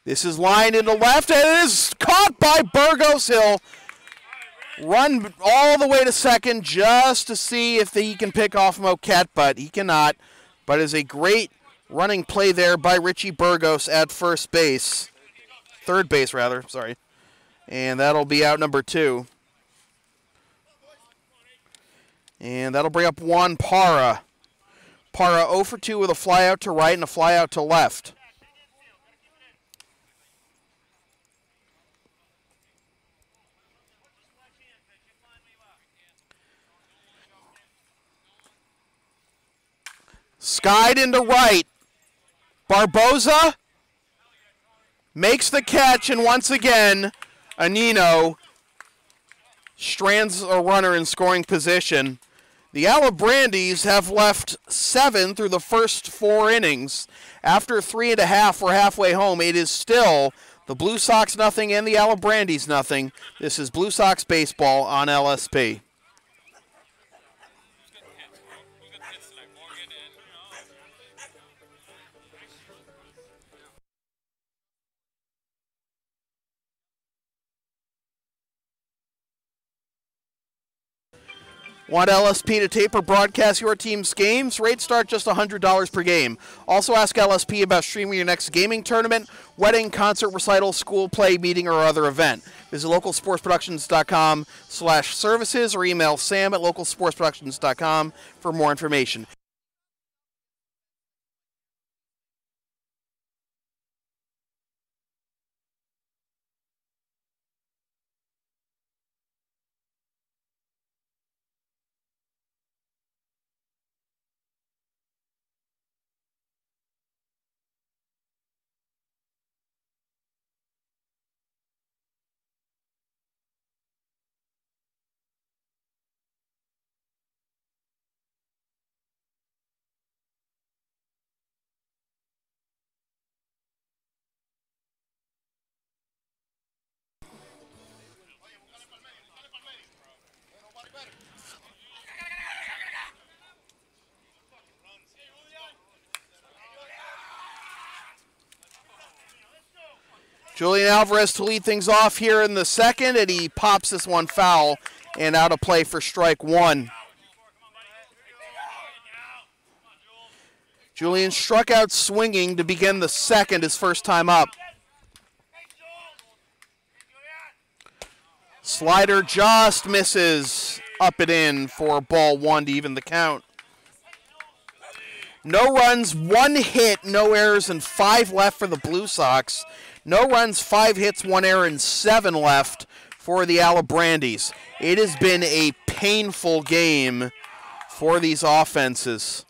This is lined into left, and it is caught by Burgos. He'll run all the way to second just to see if he can pick off Moquette, but he cannot. But it's a great running play there by Richie Burgos at third base, sorry. And that'll be out number 2. And that'll bring up Juan Parra. Parra 0 for 2 with a fly out to right and a fly out to left. Skied into right. Barboza makes the catch, and once again, Anino strands a runner in scoring position. The Alibrandis have left 7 through the first 4 innings. After 3.5, we're halfway home. It is still the Blue Sox nothing and the Alibrandis nothing. This is Blue Sox baseball on LSP. Want LSP to tape or broadcast your team's games? Rates start just $100 per game. Also ask LSP about streaming your next gaming tournament, wedding, concert, recital, school play, meeting, or other event. Visit localsportsproductions.com/services or email sam@localsportsproductions.com for more information. Julian Alvarez to lead things off here in the second, and he pops this one foul and out of play for strike 1. Julian struck out swinging to begin the second, his first time up. Slider just misses up and in for ball 1 to even the count. No runs, 1 hit, no errors, and 5 left for the Blue Sox. No runs, 5 hits, 1 error, and 7 left for the Alibrandis. It has been a painful game for these offenses.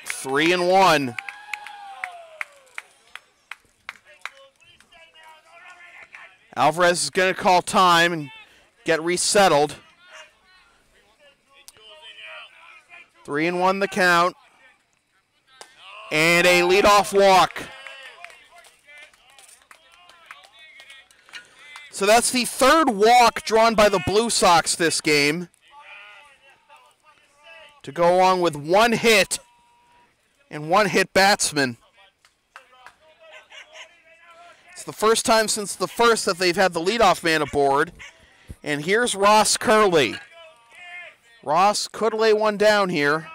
Three and one. Alvarez is going to call time and get resettled. 3-1 the count. And a leadoff walk. So that's the third walk drawn by the Blue Sox this game, to go along with 1 hit and 1 hit batsman. It's the first time since the first that they've had the leadoff man aboard. And here's Ross Curley. Ross could lay one down here.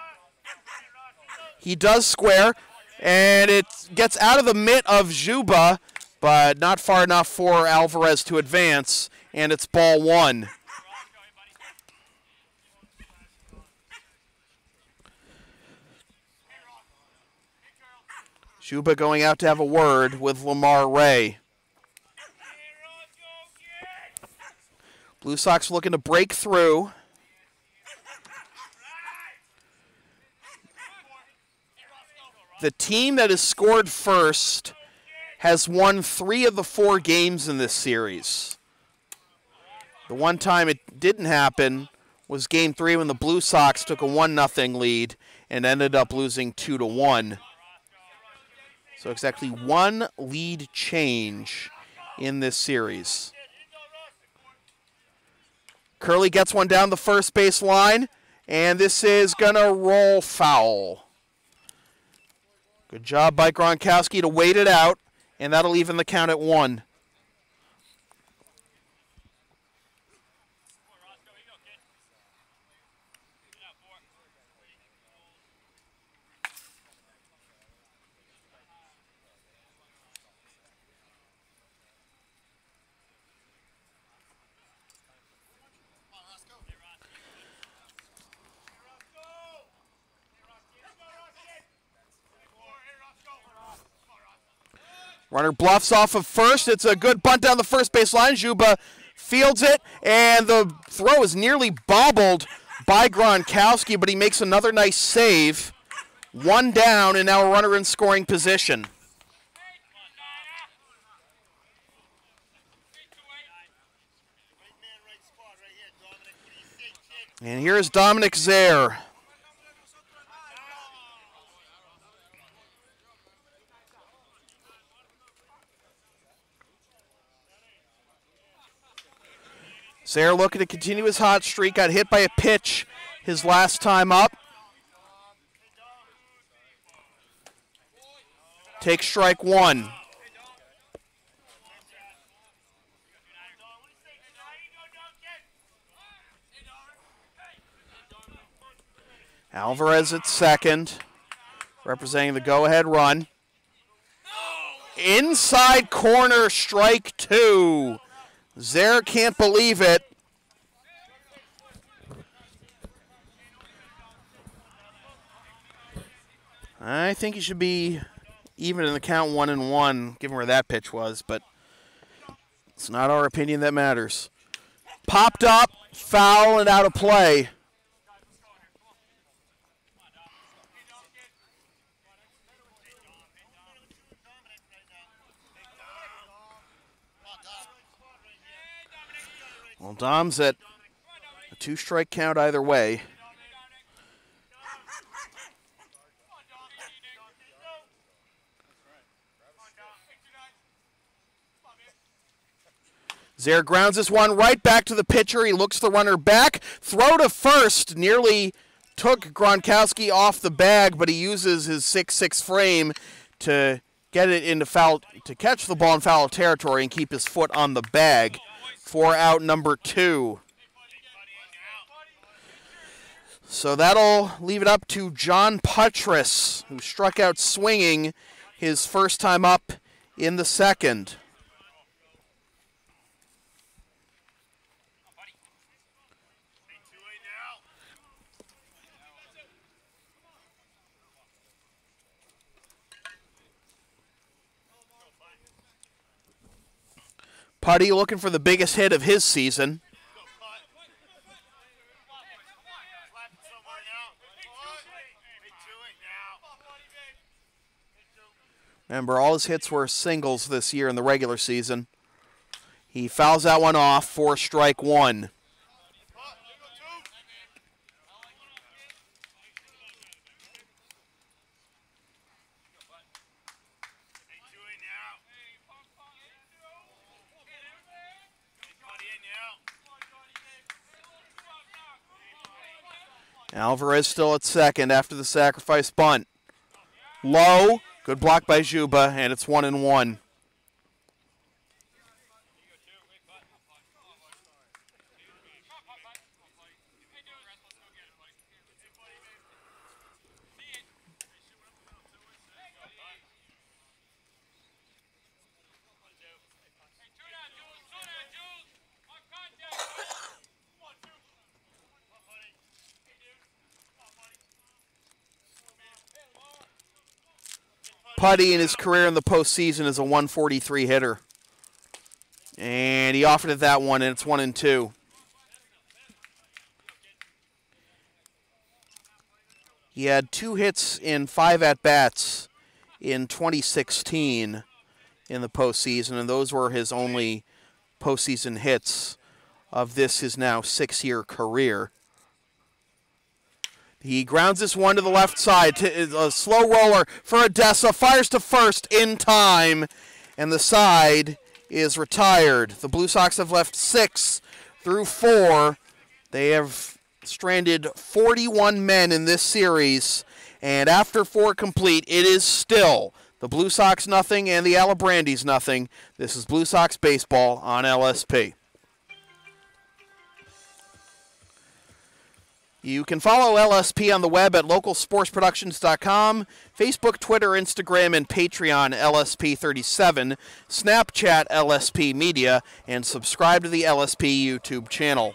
He does square, and it gets out of the mitt of Juba, but not far enough for Alvarez to advance, and it's ball 1. Juba going out to have a word with Lamar Ray. Blue Sox looking to break through. The team that has scored first has won 3 of the 4 games in this series. The one time it didn't happen was Game 3 when the Blue Sox took a 1-0 lead and ended up losing 2-1. So exactly 1 lead change in this series. Curley gets one down the first base line, and this is going to roll foul. Good job by Gronkowski to wait it out, and that'll even the count at 1. Runner bluffs off of first. It's a good bunt down the first base line. Juba fields it, and the throw is nearly bobbled by Gronkowski, but he makes another nice save. 1 down, and now a runner in scoring position. And here's Dominic Zaire. Zaire looking to continue his hot streak. Got hit by a pitch his last time up. Takes strike 1. Alvarez at second, representing the go-ahead run. Inside corner, strike 2. Zaire can't believe it. I think he should be even in the count 1-1, given where that pitch was, but it's not our opinion that matters. Popped up, foul, and out of play. Well, Dom's at a 2-strike count either way. Zaire grounds this one right back to the pitcher. He looks the runner back. Throw to first. Nearly took Gronkowski off the bag, but he uses his 6'6" frame to get it into foul, to catch the ball in foul territory and keep his foot on the bag. For out number 2. So that'll leave it up to John Puttress, who struck out swinging his first time up in the second. Putty looking for the biggest hit of his season. Remember, all his hits were singles this year in the regular season. He fouls that one off for strike 1. Alvarez still at second after the sacrifice bunt. Low, good block by Juba, and it's 1-1. Putty in his career in the postseason is a 143 hitter. And he offered it that one, and it's 1-2. He had 2 hits in 5 at-bats in 2016 in the postseason, and those were his only postseason hits of his now 6-year career. He grounds this one to the left side. A slow roller for Odessa. Fires to first in time. And the side is retired. The Blue Sox have left 6 through 4. They have stranded 41 men in this series, and after 4 complete, it is still the Blue Sox nothing and the Alibrandis nothing. This is Blue Sox baseball on LSP. You can follow LSP on the web at localsportsproductions.com, Facebook, Twitter, Instagram, and Patreon LSP37, Snapchat LSP Media, and subscribe to the LSP YouTube channel.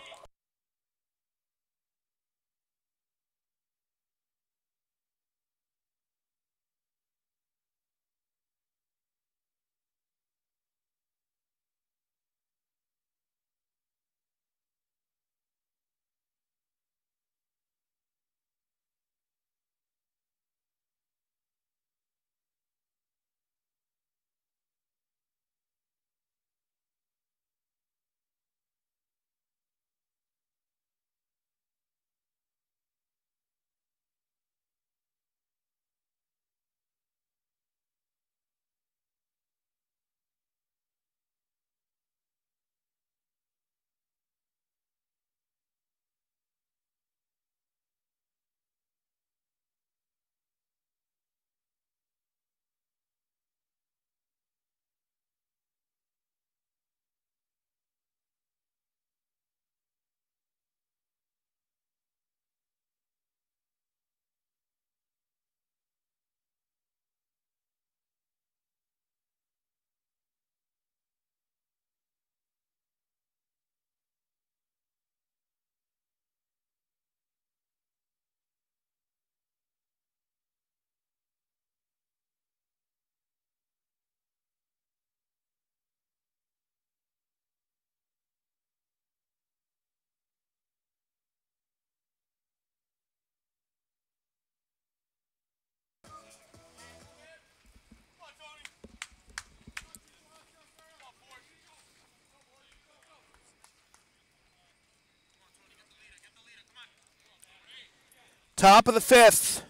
Top of the 5th.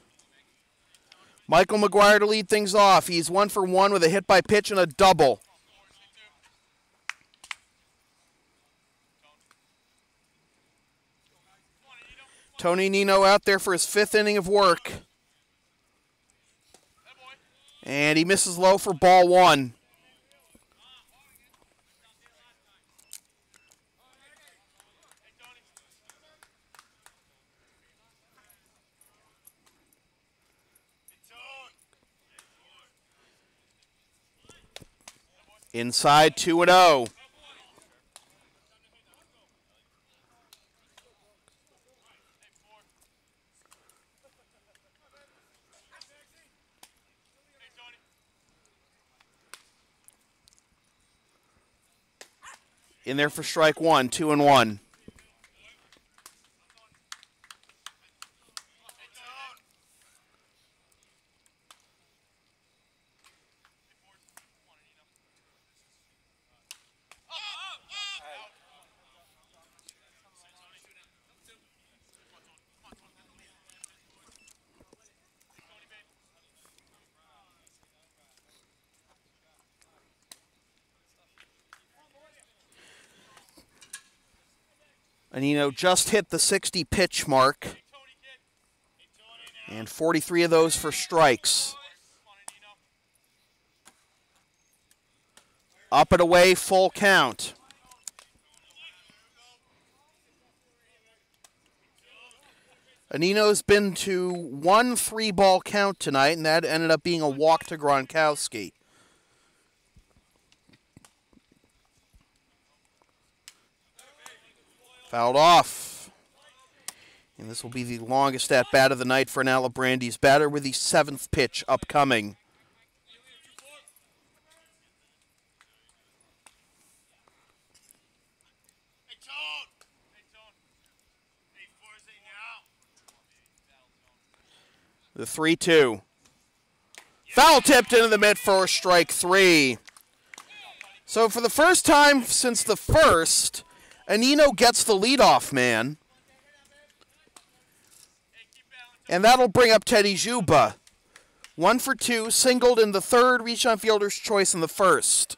Michael McGuire to lead things off. He's 1 for 1 with a hit by pitch and a double. Tony Nino out there for his 5th inning of work. And he misses low for ball 1. Inside 2-0. In there for strike 1, 2-1. Anino just hit the 60 pitch mark, and 43 of those for strikes. Up and away, full count. Anino's been to 1 3-ball count tonight, and that ended up being a walk to Gronkowski. Fouled off. And this will be the longest at-bat of the night for an Alibrandis batter with the 7th pitch upcoming. The 3-2. Foul tipped into the mid for strike 3. So for the first time since the first, Anino gets the leadoff man. And that'll bring up Teddy Juba. 1 for 2, singled in the 3rd, reached on fielder's choice in the 1st.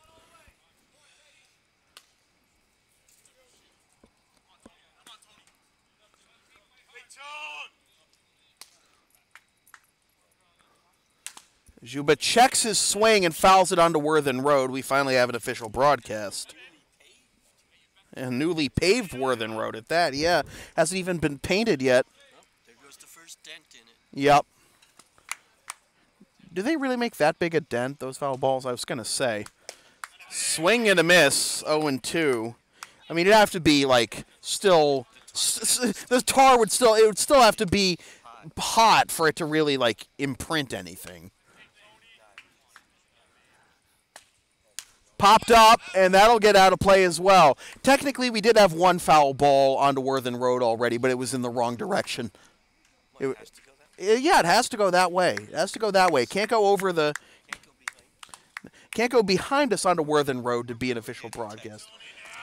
Juba checks his swing and fouls it onto Worthen Road. We finally have an official broadcast. And newly paved Worthen Road at that, yeah. Hasn't even been painted yet. Well, there goes the first dent in it. Yep. Do they really make that big a dent, those foul balls? I was going to say. Swing and a miss, 0-2. I mean, it'd have to be, like, still... The tar would still... It would still have to be hot for it to really, like, imprint anything. Popped up, and that'll get out of play as well. Technically, we did have one foul ball onto Worthen Road already, but it was in the wrong direction. It has to go that way. Yeah, it has to go that way. It has to go that way. It can't go over the... Can't go behind us onto Worthen Road to be an official broadcast.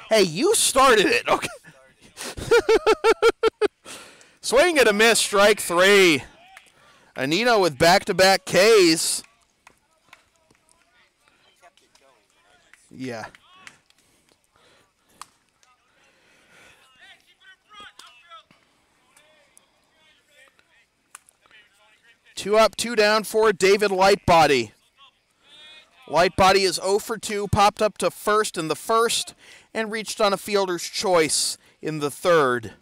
Hey, you started it. Okay. Swing and a miss, strike 3. Anino with back-to-back Ks. Yeah. Two up, two down for David Lightbody. Lightbody is 0 for 2, popped up to first in the first, and reached on a fielder's choice in the third.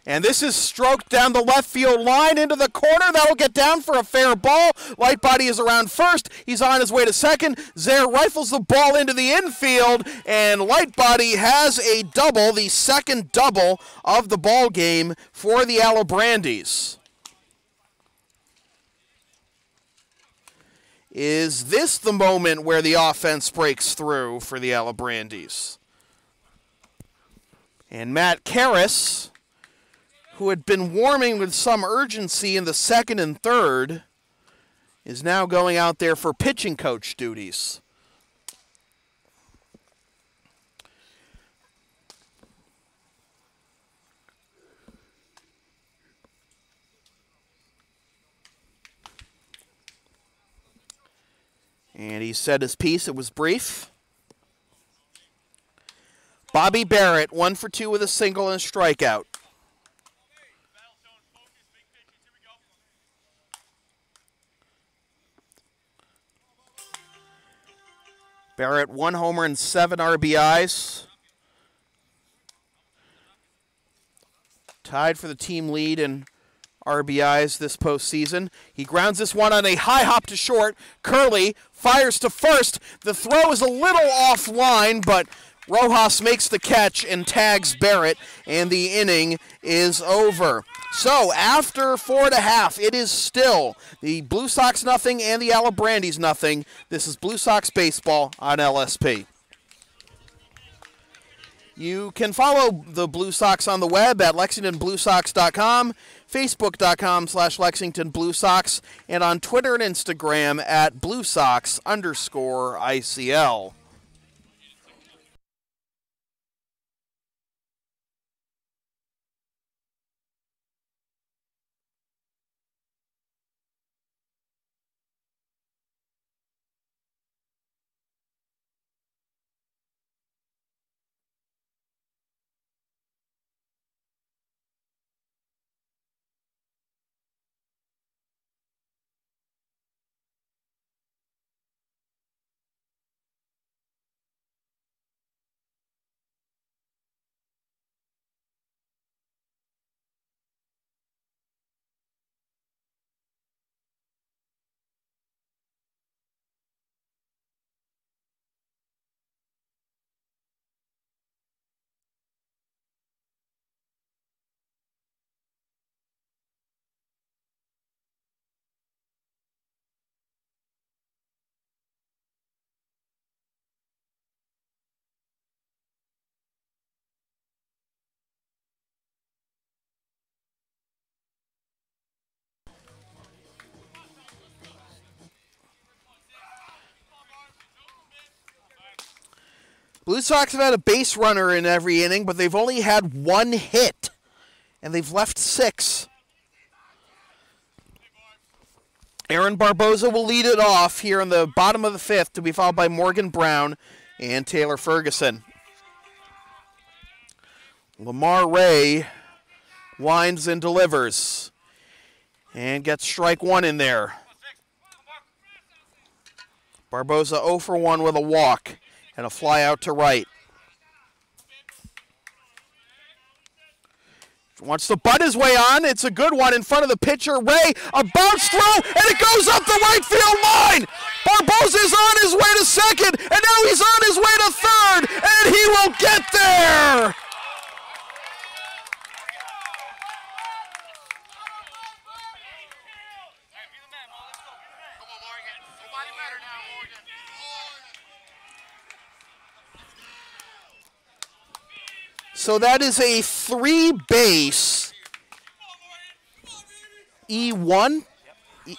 And this is stroked down the left field line into the corner. That will get down for a fair ball. Lightbody is around first. He's on his way to second. Zaire rifles the ball into the infield, and Lightbody has a double, the second double of the ball game for the Alibrandis. Is this the moment where the offense breaks through for the Alibrandis? And Matt Karras, who had been warming with some urgency in the second and third, is now going out there for pitching coach duties. And he said his piece. It was brief. Bobby Barrett, 1 for 2 with a single and a strikeout. Barrett, 1 homer and 7 RBIs. Tied for the team lead in RBIs this postseason. He grounds this one on a high hop to short. Curley fires to first. The throw is a little offline, but Rojas makes the catch and tags Barrett, and the inning is over. So after 4.5, it is still the Blue Sox nothing and the Alibrandis nothing. This is Blue Sox baseball on LSP. You can follow the Blue Sox on the web at LexingtonBlueSox.com, Facebook.com/LexingtonBlueSox, and on Twitter and Instagram at BlueSox_ICL. Blue Sox have had a base runner in every inning, but they've only had 1 hit, and they've left 6. Aaron Barboza will lead it off here in the bottom of the 5th, to be followed by Morgan Brown and Taylor Ferguson. Lamar Ray winds and delivers. And gets strike one in there. Barboza 0 for 1 with a walk and a fly out to right. Wants to butt his way on. It's a good one in front of the pitcher. Ray, a bounce throw, and it goes up the right field line. Barboza's on his way to second, and now he's on his way to third, and he will get there. So that is a 3-base E1.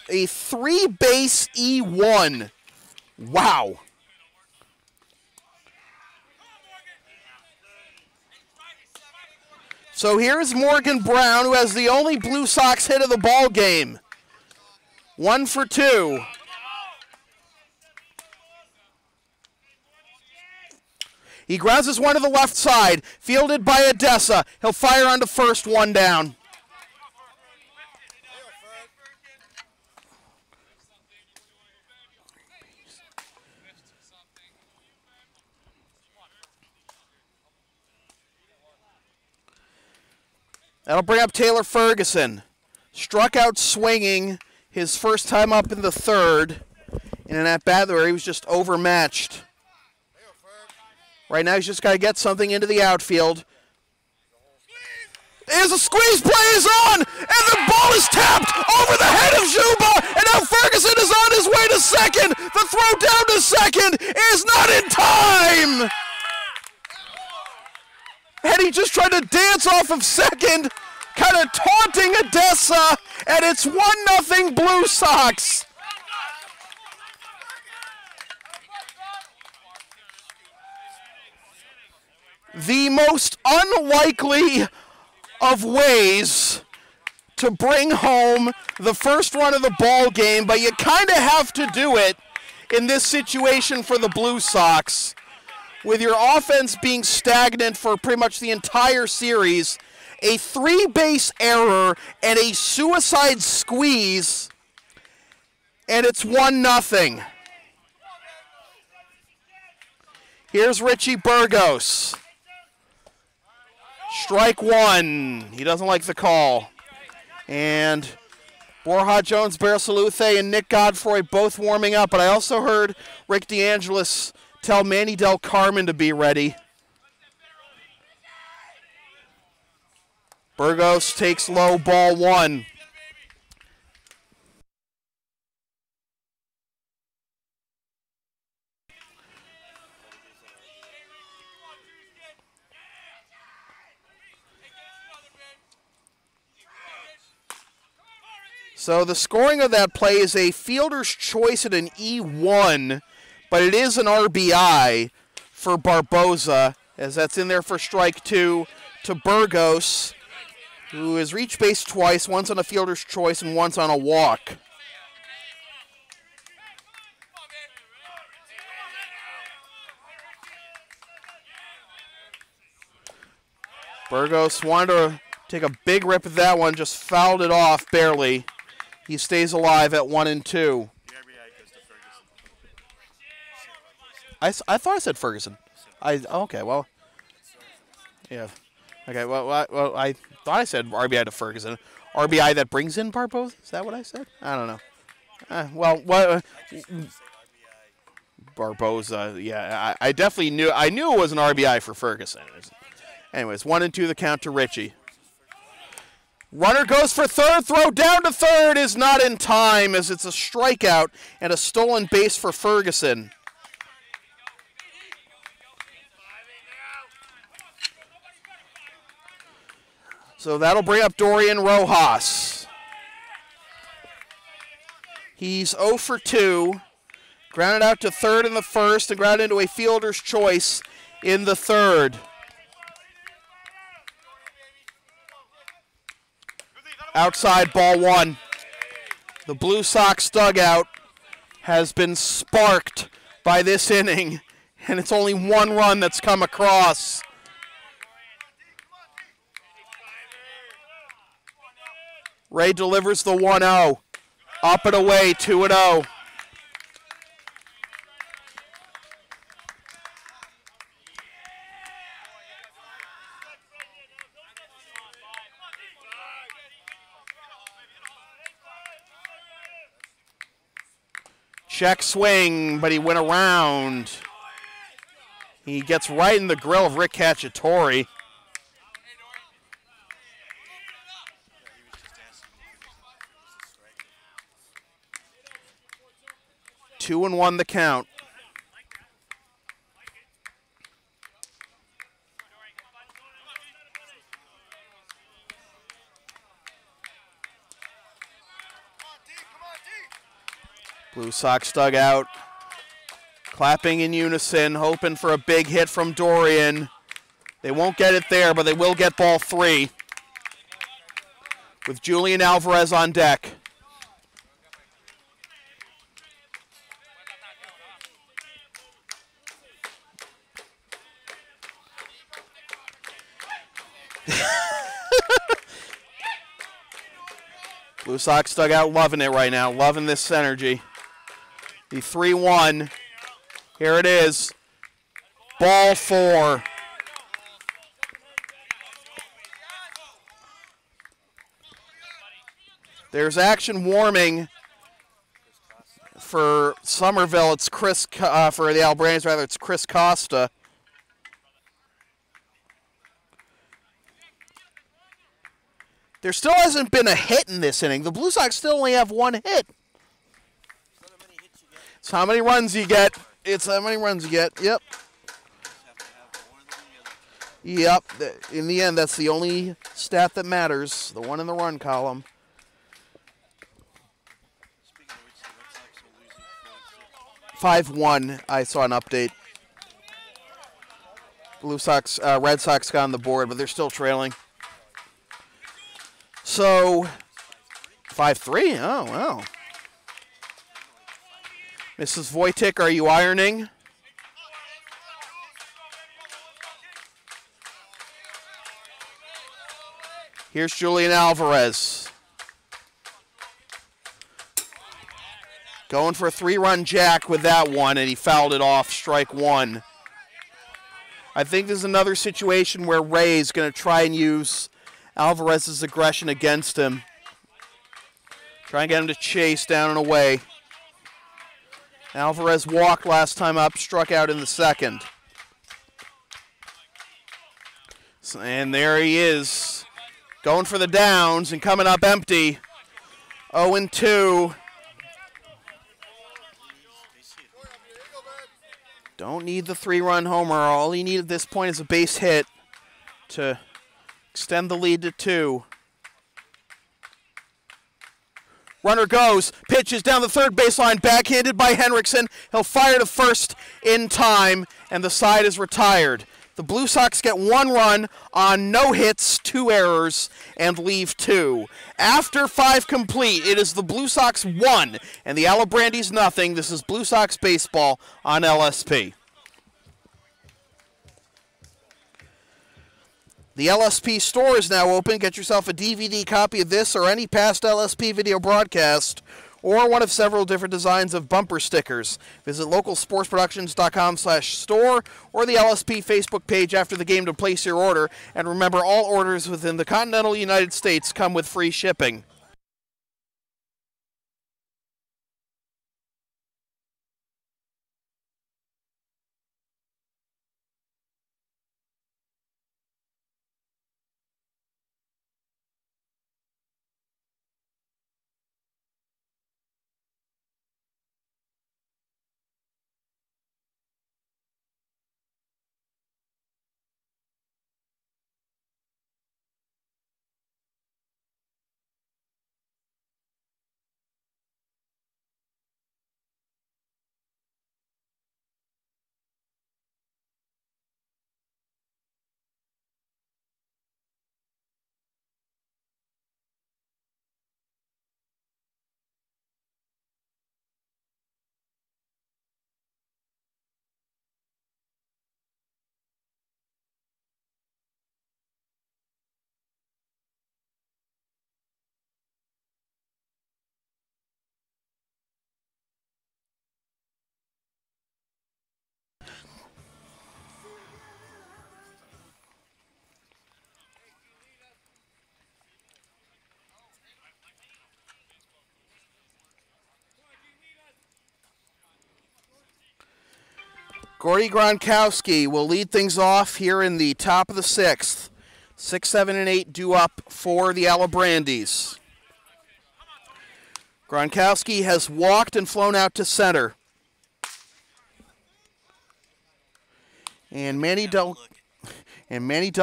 A 3-base E1. Wow. So here's Morgan Brown, who has the only Blue Sox hit of the ball game. 1 for 2. He grounds this one to the left side, fielded by Odessa. He'll fire onto first, 1 down. That'll bring up Taylor Ferguson. Struck out swinging his first time up in the third in an at-bat where he was just overmatched. Right now he's just got to get something into the outfield. There's a squeeze play is on, and the ball is tapped over the head of Juba, and now Ferguson is on his way to second. The throw down to second is not in time. And he just tried to dance off of second, kind of taunting Odessa, and it's 1-0 Blue Sox. The most unlikely of ways to bring home the first run of the ball game, but you kind of have to do it in this situation for the Blue Sox. With your offense being stagnant for pretty much the entire series, a 3-base error and a suicide squeeze, and it's 1-0. Here's Richie Burgos. Strike 1. He doesn't like the call. And Borja Jones, Barasaluthe, and Nick Godfrey both warming up, but I also heard Rick DeAngelis tell Manny Del Carmen to be ready. Burgos takes low, ball 1. So the scoring of that play is a fielder's choice at an E1, but it is an RBI for Barboza, as that's in there for strike 2 to Burgos, who has reached base twice, once on a fielder's choice and once on a walk. Burgos wanted to take a big rip at that one, just fouled it off barely. He stays alive at 1-2. I thought I said Ferguson. Okay, well, yeah. Okay, well, I thought I said RBI to Ferguson. RBI that brings in Barboza? Is that what I said? I don't know. Barboza, yeah. I definitely knew. I knew it was an RBI for Ferguson. Anyways, 1-2 the count to Richie. Runner goes for third. Throw down to third is not in time, as it's a strikeout and a stolen base for Ferguson. So that'll bring up Dorian Rojas. He's 0 for 2. Grounded out to third in the first and grounded into a fielder's choice in the third. Outside, ball 1. The Blue Sox dugout has been sparked by this inning, and it's only 1 run that's come across. Ray delivers the 1-0. Up and away, 2-0. Check swing, but he went around. He gets right in the grill of Rick Cacciatore. Two and one the count. Blue Sox dugout, clapping in unison, hoping for a big hit from Dorian. They won't get it there, but they will get ball 3 with Julian Alvarez on deck. Blue Sox dugout loving it right now, loving this energy. The 3-1. Here it is. Ball 4. There's action warming for Somerville. It's for the Alibrandis, rather, it's Chris Costa. There still hasn't been a hit in this inning. The Blue Sox still only have 1 hit. It's how many runs you get. It's how many runs you get. Yep. Yep. In the end, that's the only stat that matters. The one in the run column. 5-1. I saw an update. Red Sox got on the board, but they're still trailing. So, 5-3. Oh, wow. Mrs. Wojcik, are you ironing? Here's Julian Alvarez. Going for a 3-run jack with that one, and he fouled it off, strike 1. I think there's another situation where Ray is going to try and use Alvarez's aggression against him. Try and get him to chase down and away. Alvarez walked last time up, struck out in the second. And there he is, going for the downs and coming up empty. 0-2. Don't need the 3-run homer. All he needed at this point is a base hit to extend the lead to 2. Runner goes, pitches down the third baseline, backhanded by Henriksen. He'll fire to first in time, and the side is retired. The Blue Sox get 1 run on no hits, 2 errors, and leave 2. After 5 complete, it is the Blue Sox 1 and the Alibrandis nothing. This is Blue Sox baseball on LSP. The LSP store is now open. Get yourself a DVD copy of this or any past LSP video broadcast, or one of several different designs of bumper stickers. Visit localsportsproductions.com/store or the LSP Facebook page after the game to place your order. And remember, all orders within the continental United States come with free shipping. Gordy Gronkowski will lead things off here in the top of the 6th. 6, 7, and 8 due up for the Alibrandis. Gronkowski has walked and flown out to center. And Manny Del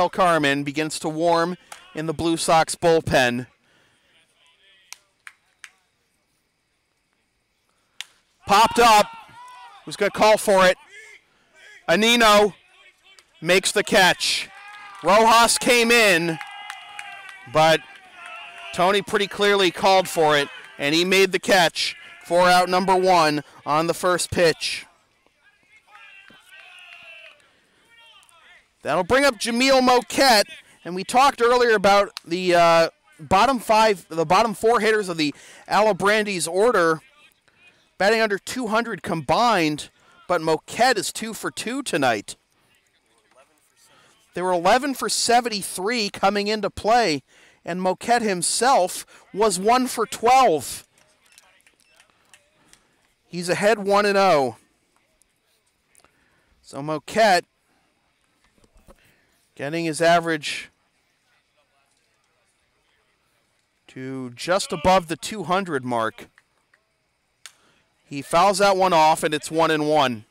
Carmen begins to warm in the Blue Sox bullpen. Popped up. Who's going to call for it? Anino makes the catch. Rojas came in, but Tony pretty clearly called for it, and he made the catch for out number 1 on the first pitch. That'll bring up Jamil Moquette, and we talked earlier about the bottom 4 hitters of the Alibrandis order batting under 200 combined, but Moquette is 2 for 2 tonight. They were 11 for 73 coming into play, and Moquette himself was 1 for 12. He's ahead 1-0. So Moquette getting his average to just above the 200 mark. He fouls that one off, and it's 1-1.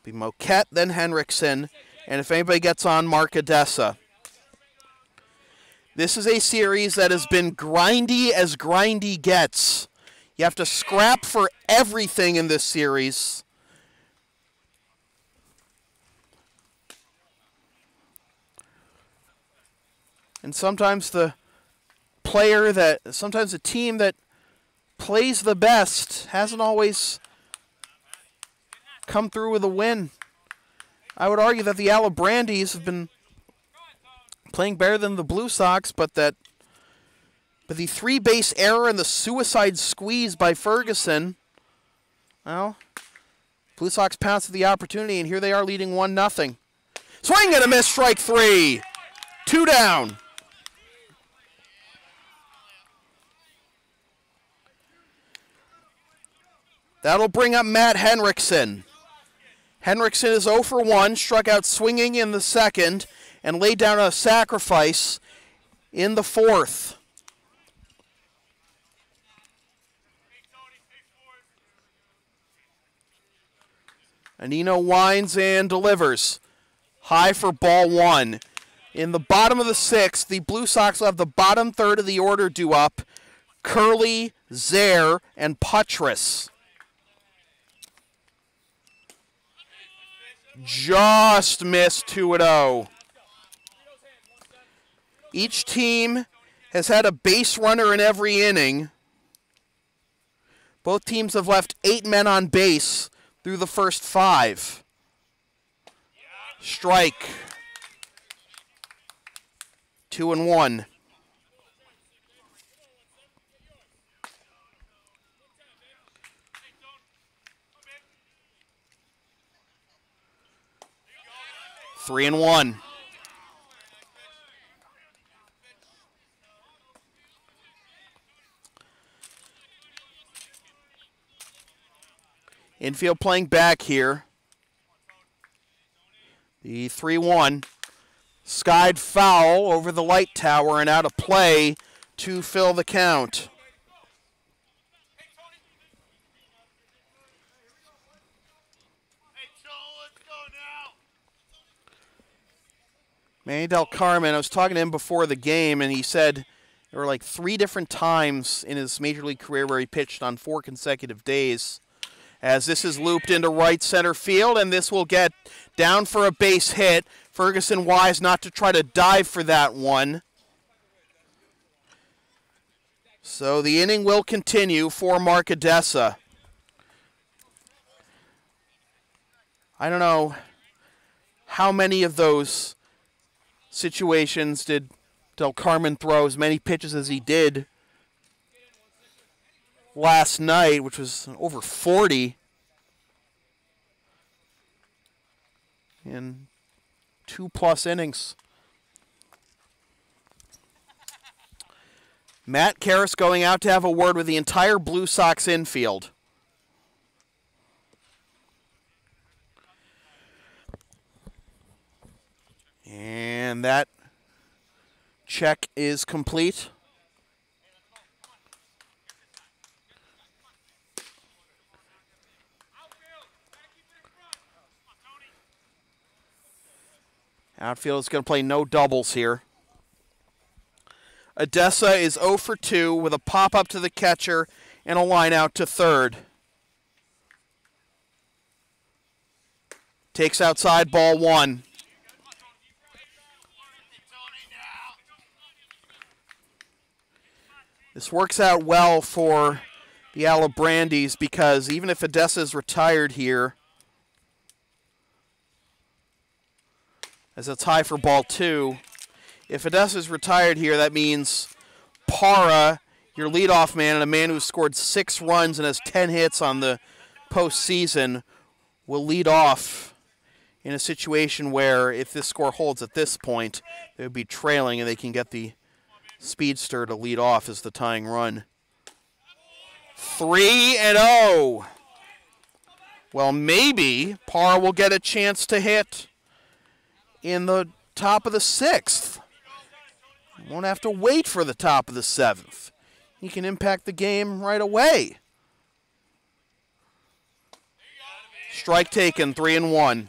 Be Moquette, then Henriksen, and if anybody gets on, Mark Odessa. This is a series that has been grindy as grindy gets. You have to scrap for everything in this series. And sometimes the team that plays the best hasn't always come through with a win. I would argue that the Alibrandis have been playing better than the Blue Sox, but the 3-base error and the suicide squeeze by Ferguson, well, Blue Sox pounced at the opportunity, and here they are leading 1-0. Swing and a miss, strike 3. 2 down. That'll bring up Matt Henriksen. Henriksen is 0 for 1, struck out swinging in the second, and laid down a sacrifice in the fourth. Anino winds and delivers. High for ball 1. In the bottom of the 6th, the Blue Sox will have the bottom third of the order due up. Curley, Zaire, and Puttress. Just missed 2-0. Each team has had a base runner in every inning. Both teams have left 8 men on base through the first 5. Strike. 2-1. Three and 1. Infield playing back here. The 3-1. Skied foul over the light tower and out of play to fill the count. Manny Del Carmen, I was talking to him before the game, and he said there were like 3 different times in his major league career where he pitched on 4 consecutive days. As this is looped into right center field, and this will get down for a base hit. Ferguson wise not to try to dive for that one. So the inning will continue for Mark Odessa. I don't know how many of those situations did Del Carmen throw as many pitches as he did last night, which was over 40 in 2+ innings. Matt Karras going out to have a word with the entire Blue Sox infield. And that check is complete. Outfield is going to play no doubles here. Odessa is 0 for 2 with a pop-up to the catcher and a line out to third. Takes outside, ball 1. This works out well for the Alibrandis because even if Odessa is retired here, as a tie for ball 2, if Odessa is retired here, that means Parra, your leadoff man, and a man who's scored 6 runs and has 10 hits on the postseason, will lead off in a situation where if this score holds at this point, they would be trailing and they can get the speedster to lead off as the tying run. 3-0. Well, maybe Parra will get a chance to hit in the top of the 6th. Won't have to wait for the top of the 7th. He can impact the game right away. Strike taken, 3-1.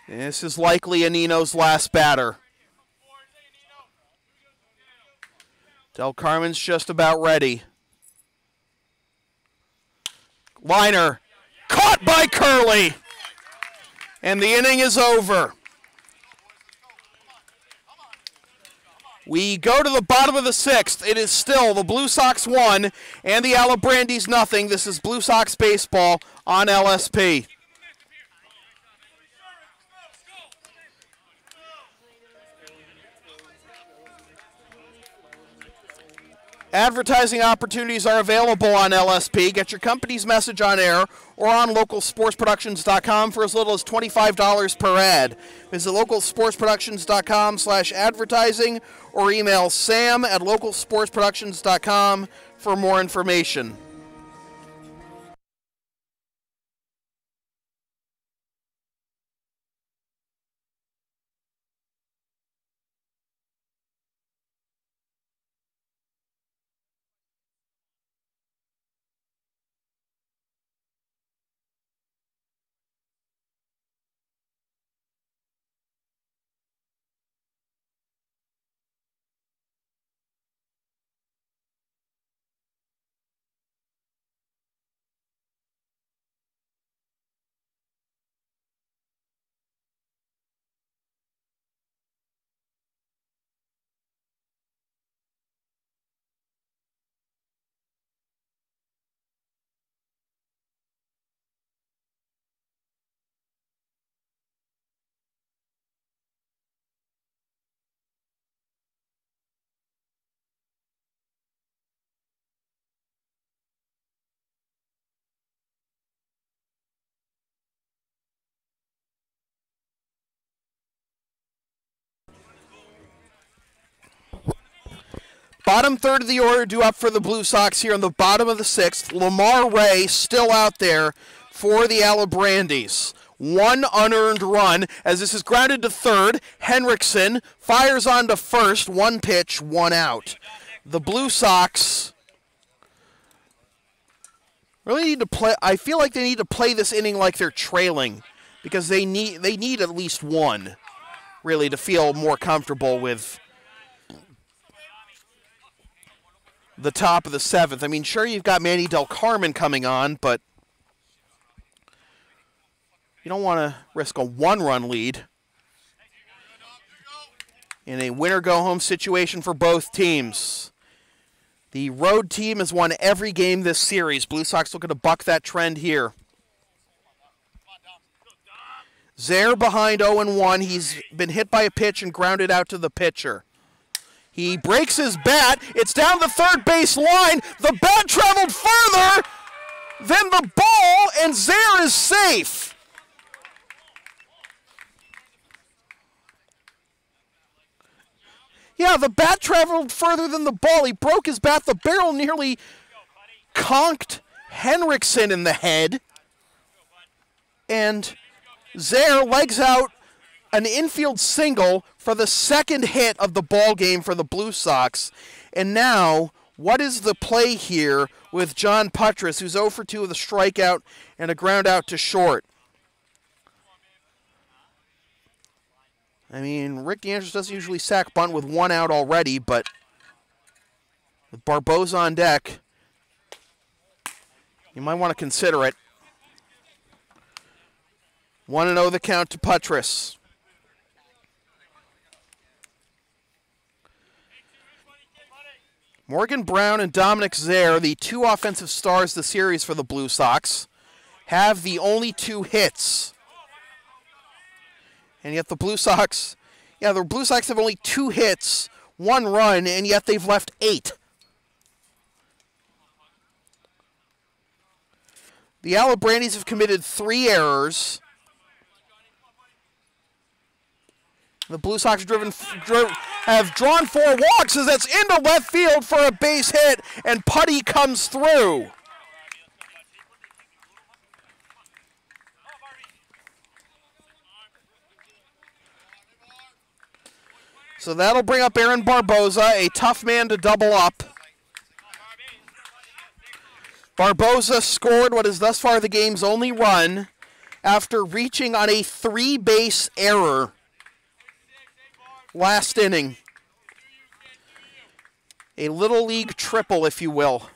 This is likely Anino's last batter. Del Carmen's just about ready. Liner, caught by Curley. And the inning is over. We go to the bottom of the 6th. It is still the Blue Sox 1 and the Alibrandis nothing. This is Blue Sox baseball on LSP. Advertising opportunities are available on LSP. Get your company's message on air or on localsportsproductions.com for as little as $25 per ad. Visit localsportsproductions.com/advertising or email sam@localsportsproductions.com for more information. Bottom third of the order due up for the Blue Sox here in the bottom of the 6th. Lamar Ray still out there for the Alibrandis. 1 unearned run as this is grounded to third. Henriksen fires on to first. 1 pitch, 1 out. The Blue Sox really need to play. I feel like they need to play this inning like they're trailing because they need at least 1 really to feel more comfortable with the top of the 7th. I mean, sure, you've got Manny Del Carmen coming on, but you don't want to risk a 1-run lead in a winner-go-home situation for both teams. The road team has won every game this series. Blue Sox looking to buck that trend here. Zaire behind 0-1. He's been hit by a pitch and grounded out to the pitcher. He breaks his bat. It's down the third base line. The bat traveled further than the ball, and Zaire is safe. Yeah, the bat traveled further than the ball. He broke his bat. The barrel nearly conked Henriksen in the head. And Zaire legs out an infield single for the second hit of the ball game for the Blue Sox. And now, what is the play here with John Puttress, who's 0 for 2 with a strikeout and a ground out to short? I mean, Rick DeAndres doesn't usually sack bunt with 1 out already, but with Barboza on deck, you might want to consider it. 1-0 the count to Puttress. Morgan Brown and Dominic Zaire, the 2 offensive stars of the series for the Blue Sox, have the only 2 hits. And yet the Blue Sox have only 2 hits, 1 run, and yet they've left 8. The Alibrandis have committed 3 errors. The Blue Sox have drawn 4 walks as that's into left field for a base hit, and Putty comes through. So that'll bring up Aaron Barboza, a tough man to double up. Barboza scored what is thus far the game's only run after reaching on a 3-base error last inning. A little league triple, if you will.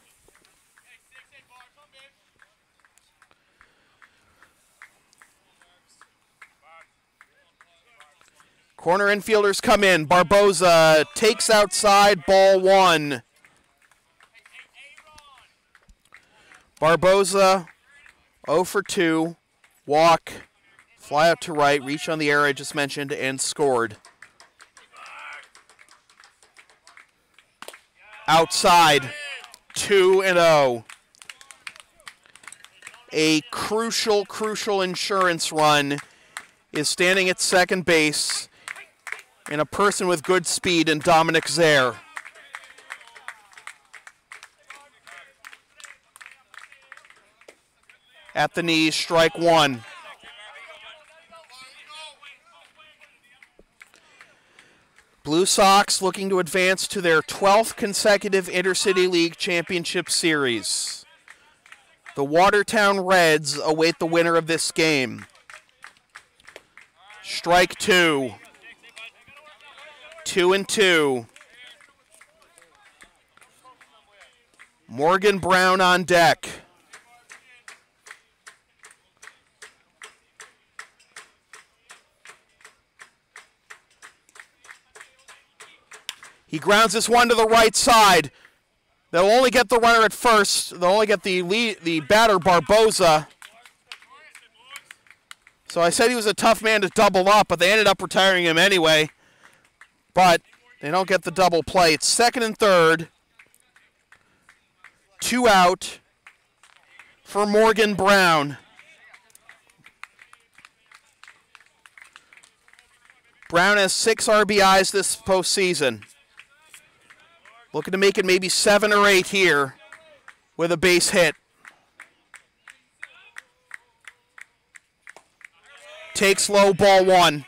Corner infielders come in. Barboza takes outside, ball 1. Barboza 0 for 2, walk, fly out to right, reach on the error I just mentioned, and scored. Outside, 2-0. A crucial insurance run is standing at second base in a person with good speed in Dominic Zaire. At the knees, strike 1. Blue Sox looking to advance to their 12th consecutive Intercity League Championship Series. The Watertown Reds await the winner of this game. Strike 2. 2-2. Morgan Brown on deck. He grounds this one to the right side. They'll only get the runner at first. They'll only get the batter, Barboza. So I said he was a tough man to double up, but they ended up retiring him anyway. But they don't get the double play. It's second and third. 2 out for Morgan Brown. Brown has 6 RBIs this postseason. Looking to make it maybe 7 or 8 here with a base hit. Takes low, ball 1.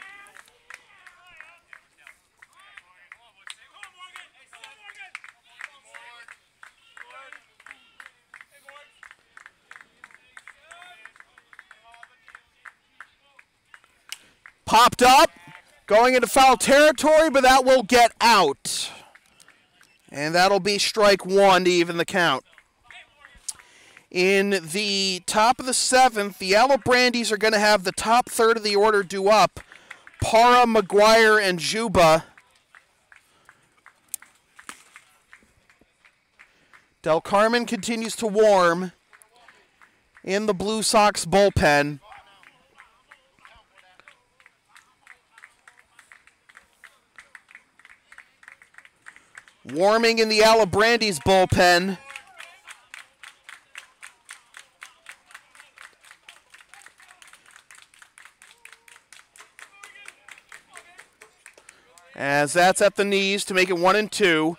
Popped up, going into foul territory, but that will get out. And that'll be strike 1 to even the count. In the top of the 7th, the Alibrandis are going to have the top third of the order due up. Parra, McGuire, and Juba. Del Carmen continues to warm in the Blue Sox bullpen. Warming in the Alibrandis bullpen. as that's at the knees to make it 1-2.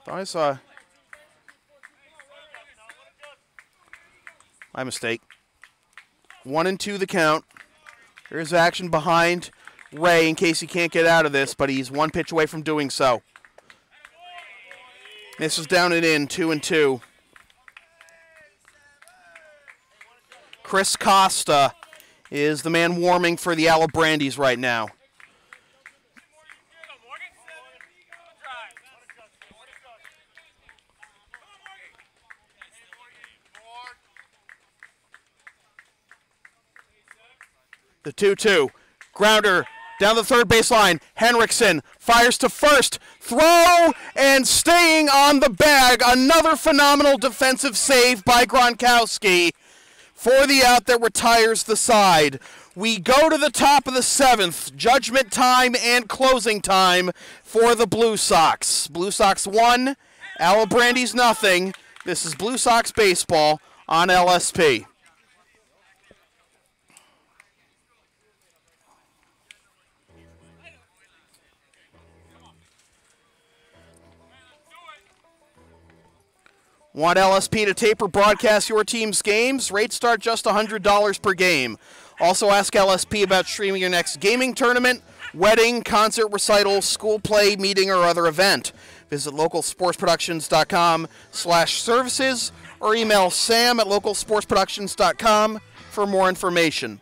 I saw my mistake. 1-2 the count. There's action behind Ray in case he can't get out of this, but he's one pitch away from doing so. This is down and in, 2-2. Chris Costa is the man warming for the Alibrandis right now. The 2-2. Grounder down the third baseline. Henriksen fires to first. Throw and staying on the bag. Another phenomenal defensive save by Gronkowski for the out that retires the side. We go to the top of the seventh. Judgment time and closing time for the Blue Sox. Blue Sox 1, Alibrandis nothing. This is Blue Sox baseball on LSP. Want LSP to tape or broadcast your team's games? Rates start just $100 per game. Also ask LSP about streaming your next gaming tournament, wedding, concert, recital, school play, meeting, or other event. Visit localsportsproductions.com/services or email sam@localsportsproductions.com for more information.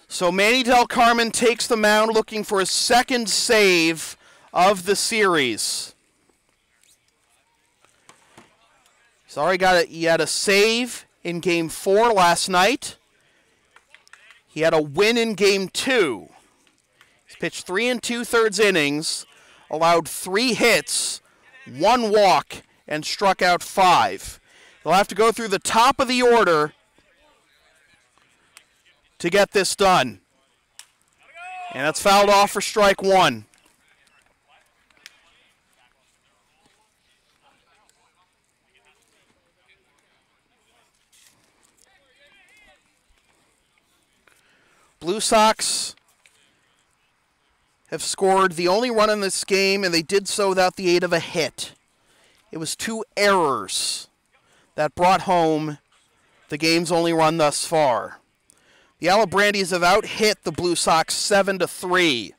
So Manny Del Carmen takes the mound looking for his second save of the series. He had a save in Game 4 last night. He had a win in Game 2. He's pitched 3 2/3 innings, allowed 3 hits, 1 walk, and struck out 5. He'll have to go through the top of the order to get this done. And that's fouled off for strike 1. Blue Sox have scored the only run in this game, and they did so without the aid of a hit. It was 2 errors that brought home the game's only run thus far. The Alibrandis have out-hit the Blue Sox 7-3.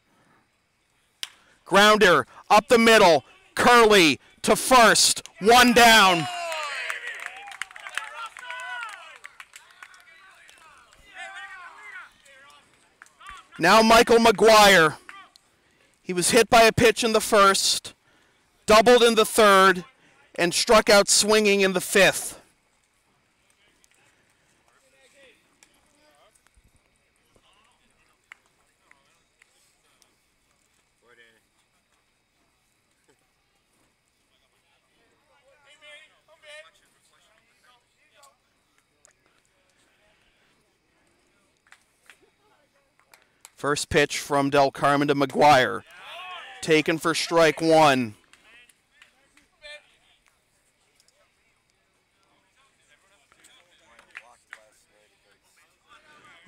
Grounder up the middle. Curley to first. 1 down. Now Michael McGuire. He was hit by a pitch in the first, doubled in the third, and struck out swinging in the 5th. First pitch from Del Carmen to McGuire. Taken for strike 1.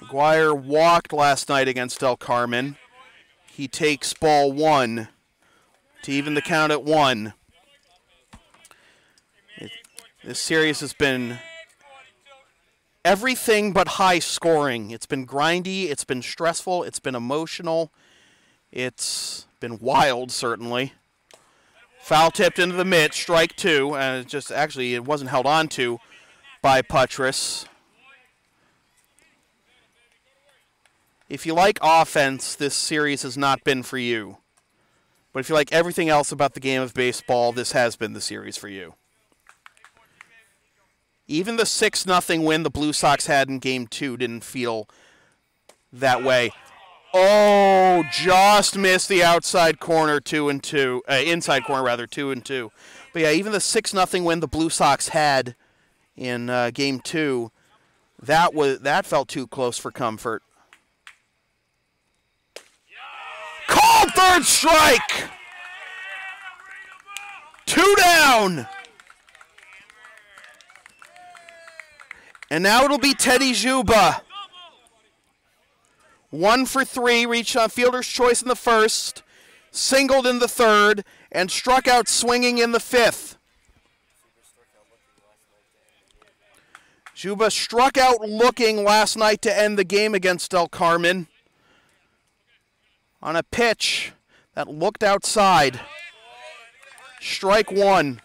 McGuire walked last night against Del Carmen. He takes ball 1 to even the count at 1. This series has been everything but high scoring. It's been grindy, it's been stressful, it's been emotional, it's been wild, certainly. Foul tipped into the mitt, strike 2. And it wasn't held on to by Puttress. If you like offense, this series has not been for you. But if you like everything else about the game of baseball, this has been the series for you. Even the 6-0 win the Blue Sox had in Game 2 didn't feel that way. Oh, just missed the outside corner, 2-2. Inside corner, rather, 2-2. But yeah, even the 6-0 win the Blue Sox had in Game 2, that felt too close for comfort. Called third strike! 2 down! And now it'll be Teddy Juba. 1 for 3, reached on fielder's choice in the first, singled in the third, and struck out swinging in the 5th. Juba struck out looking last night to end the game against Del Carmen on a pitch that looked outside. Strike 1.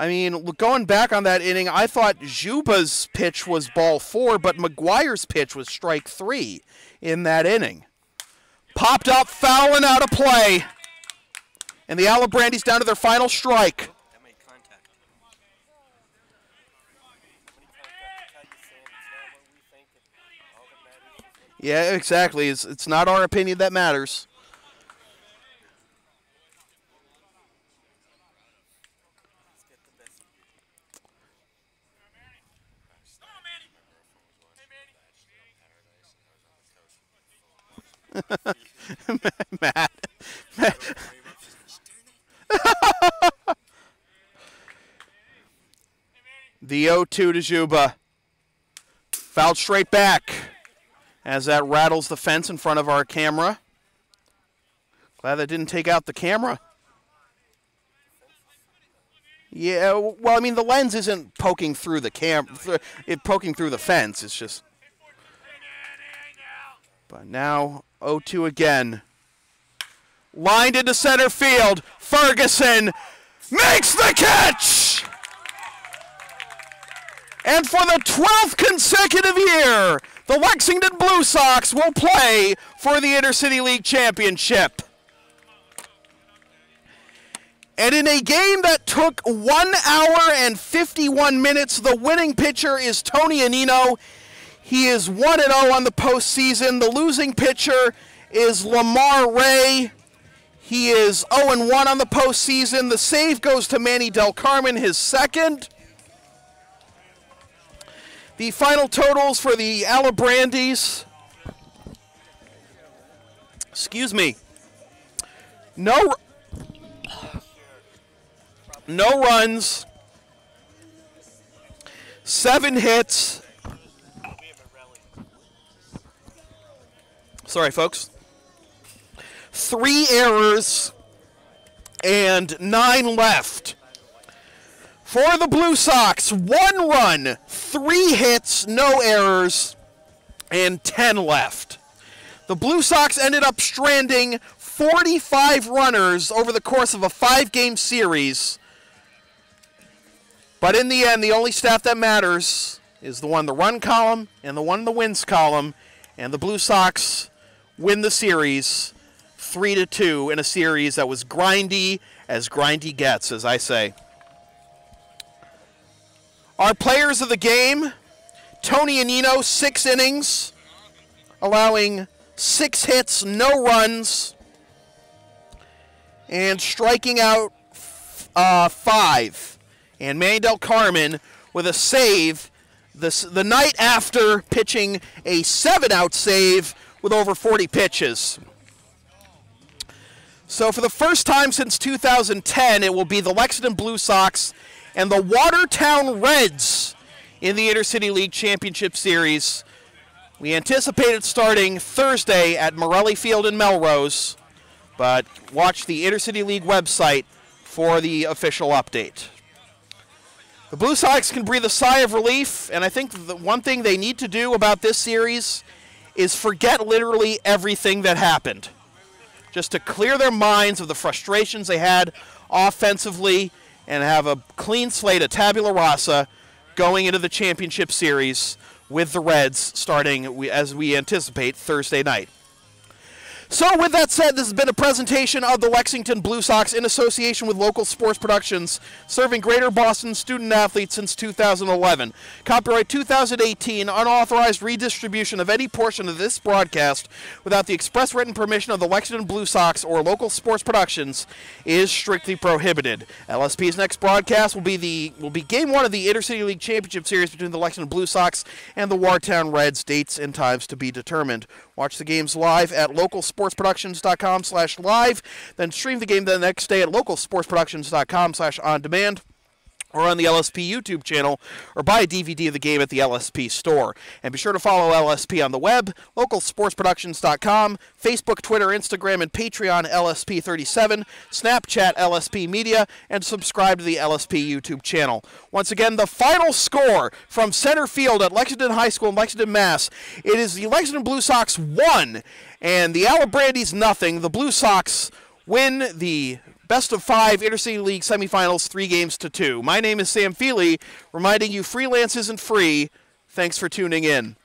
I mean, going back on that inning, I thought Juba's pitch was ball 4, but McGuire's pitch was strike 3 in that inning. Popped up, foul and out of play. And the Alibrandis down to their final strike. That made contact. Yeah, exactly. It's not our opinion that matters. Matt. The 0-2 to Juba. Fouled straight back as that rattles the fence in front of our camera. Glad that didn't take out the camera. Yeah, well, I mean, the lens isn't poking through the poking through the fence. It's just. But now 0-2 again. Lined into center field. Ferguson makes the catch! And for the 12th consecutive year, the Lexington Blue Sox will play for the Intercity League Championship. And in a game that took 1 hour and 51 minutes, the winning pitcher is Tony Anino. He is 1-0 on the postseason. The losing pitcher is Lamar Ray. He is 0-1 on the postseason. The save goes to Manny Del Carmen, his second. The final totals for the Alibrandis. Excuse me. No runs. 7 hits. Sorry, folks. 3 errors and 9 left. For the Blue Sox, 1 run, 3 hits, no errors, and 10 left. The Blue Sox ended up stranding 45 runners over the course of a 5-game series. But in the end, the only stat that matters is the one in the run column and the one in the wins column. And the Blue Sox win the series 3-2 in a series that was grindy as grindy gets, as I say. Our players of the game, Tony Anino, 6 innings, allowing 6 hits, no runs, and striking out 5. And Manny Del Carmen with a save the night after pitching a 7-out save with over 40 pitches. So for the first time since 2010, it will be the Lexington Blue Sox and the Watertown Reds in the Intercity League Championship Series. We anticipate it starting Thursday at Morelli Field in Melrose, but watch the Intercity League website for the official update. The Blue Sox can breathe a sigh of relief, and I think the one thing they need to do about this series is forget literally everything that happened. just to clear their minds of the frustrations they had offensively and have a clean slate, a tabula rasa, going into the championship series with the Reds starting, as we anticipate, Thursday night. So with that said, this has been a presentation of the Lexington Blue Sox in association with Local Sports Productions, serving Greater Boston student athletes since 2011. Copyright 2018, unauthorized redistribution of any portion of this broadcast without the express written permission of the Lexington Blue Sox or Local Sports Productions is strictly prohibited. LSP's next broadcast will be Game 1 of the Intercity League Championship Series between the Lexington Blue Sox and the Wartown Reds. Dates and times to be determined. Watch the games live at localsportsproductions.com/live. Then stream the game the next day at localsportsproductions.com/on-demand. Or on the LSP YouTube channel, or buy a DVD of the game at the LSP store. And be sure to follow LSP on the web, localsportsproductions.com, Facebook, Twitter, Instagram, and Patreon LSP37, Snapchat LSP Media, and subscribe to the LSP YouTube channel. Once again, the final score from center field at Lexington High School in Lexington, Mass. It is the Lexington Blue Sox 1, and the Alibrandis nothing. The Blue Sox win the Best of 5 Intercity League semifinals 3-2. My name is Sam Feely, reminding you freelance isn't free. Thanks for tuning in.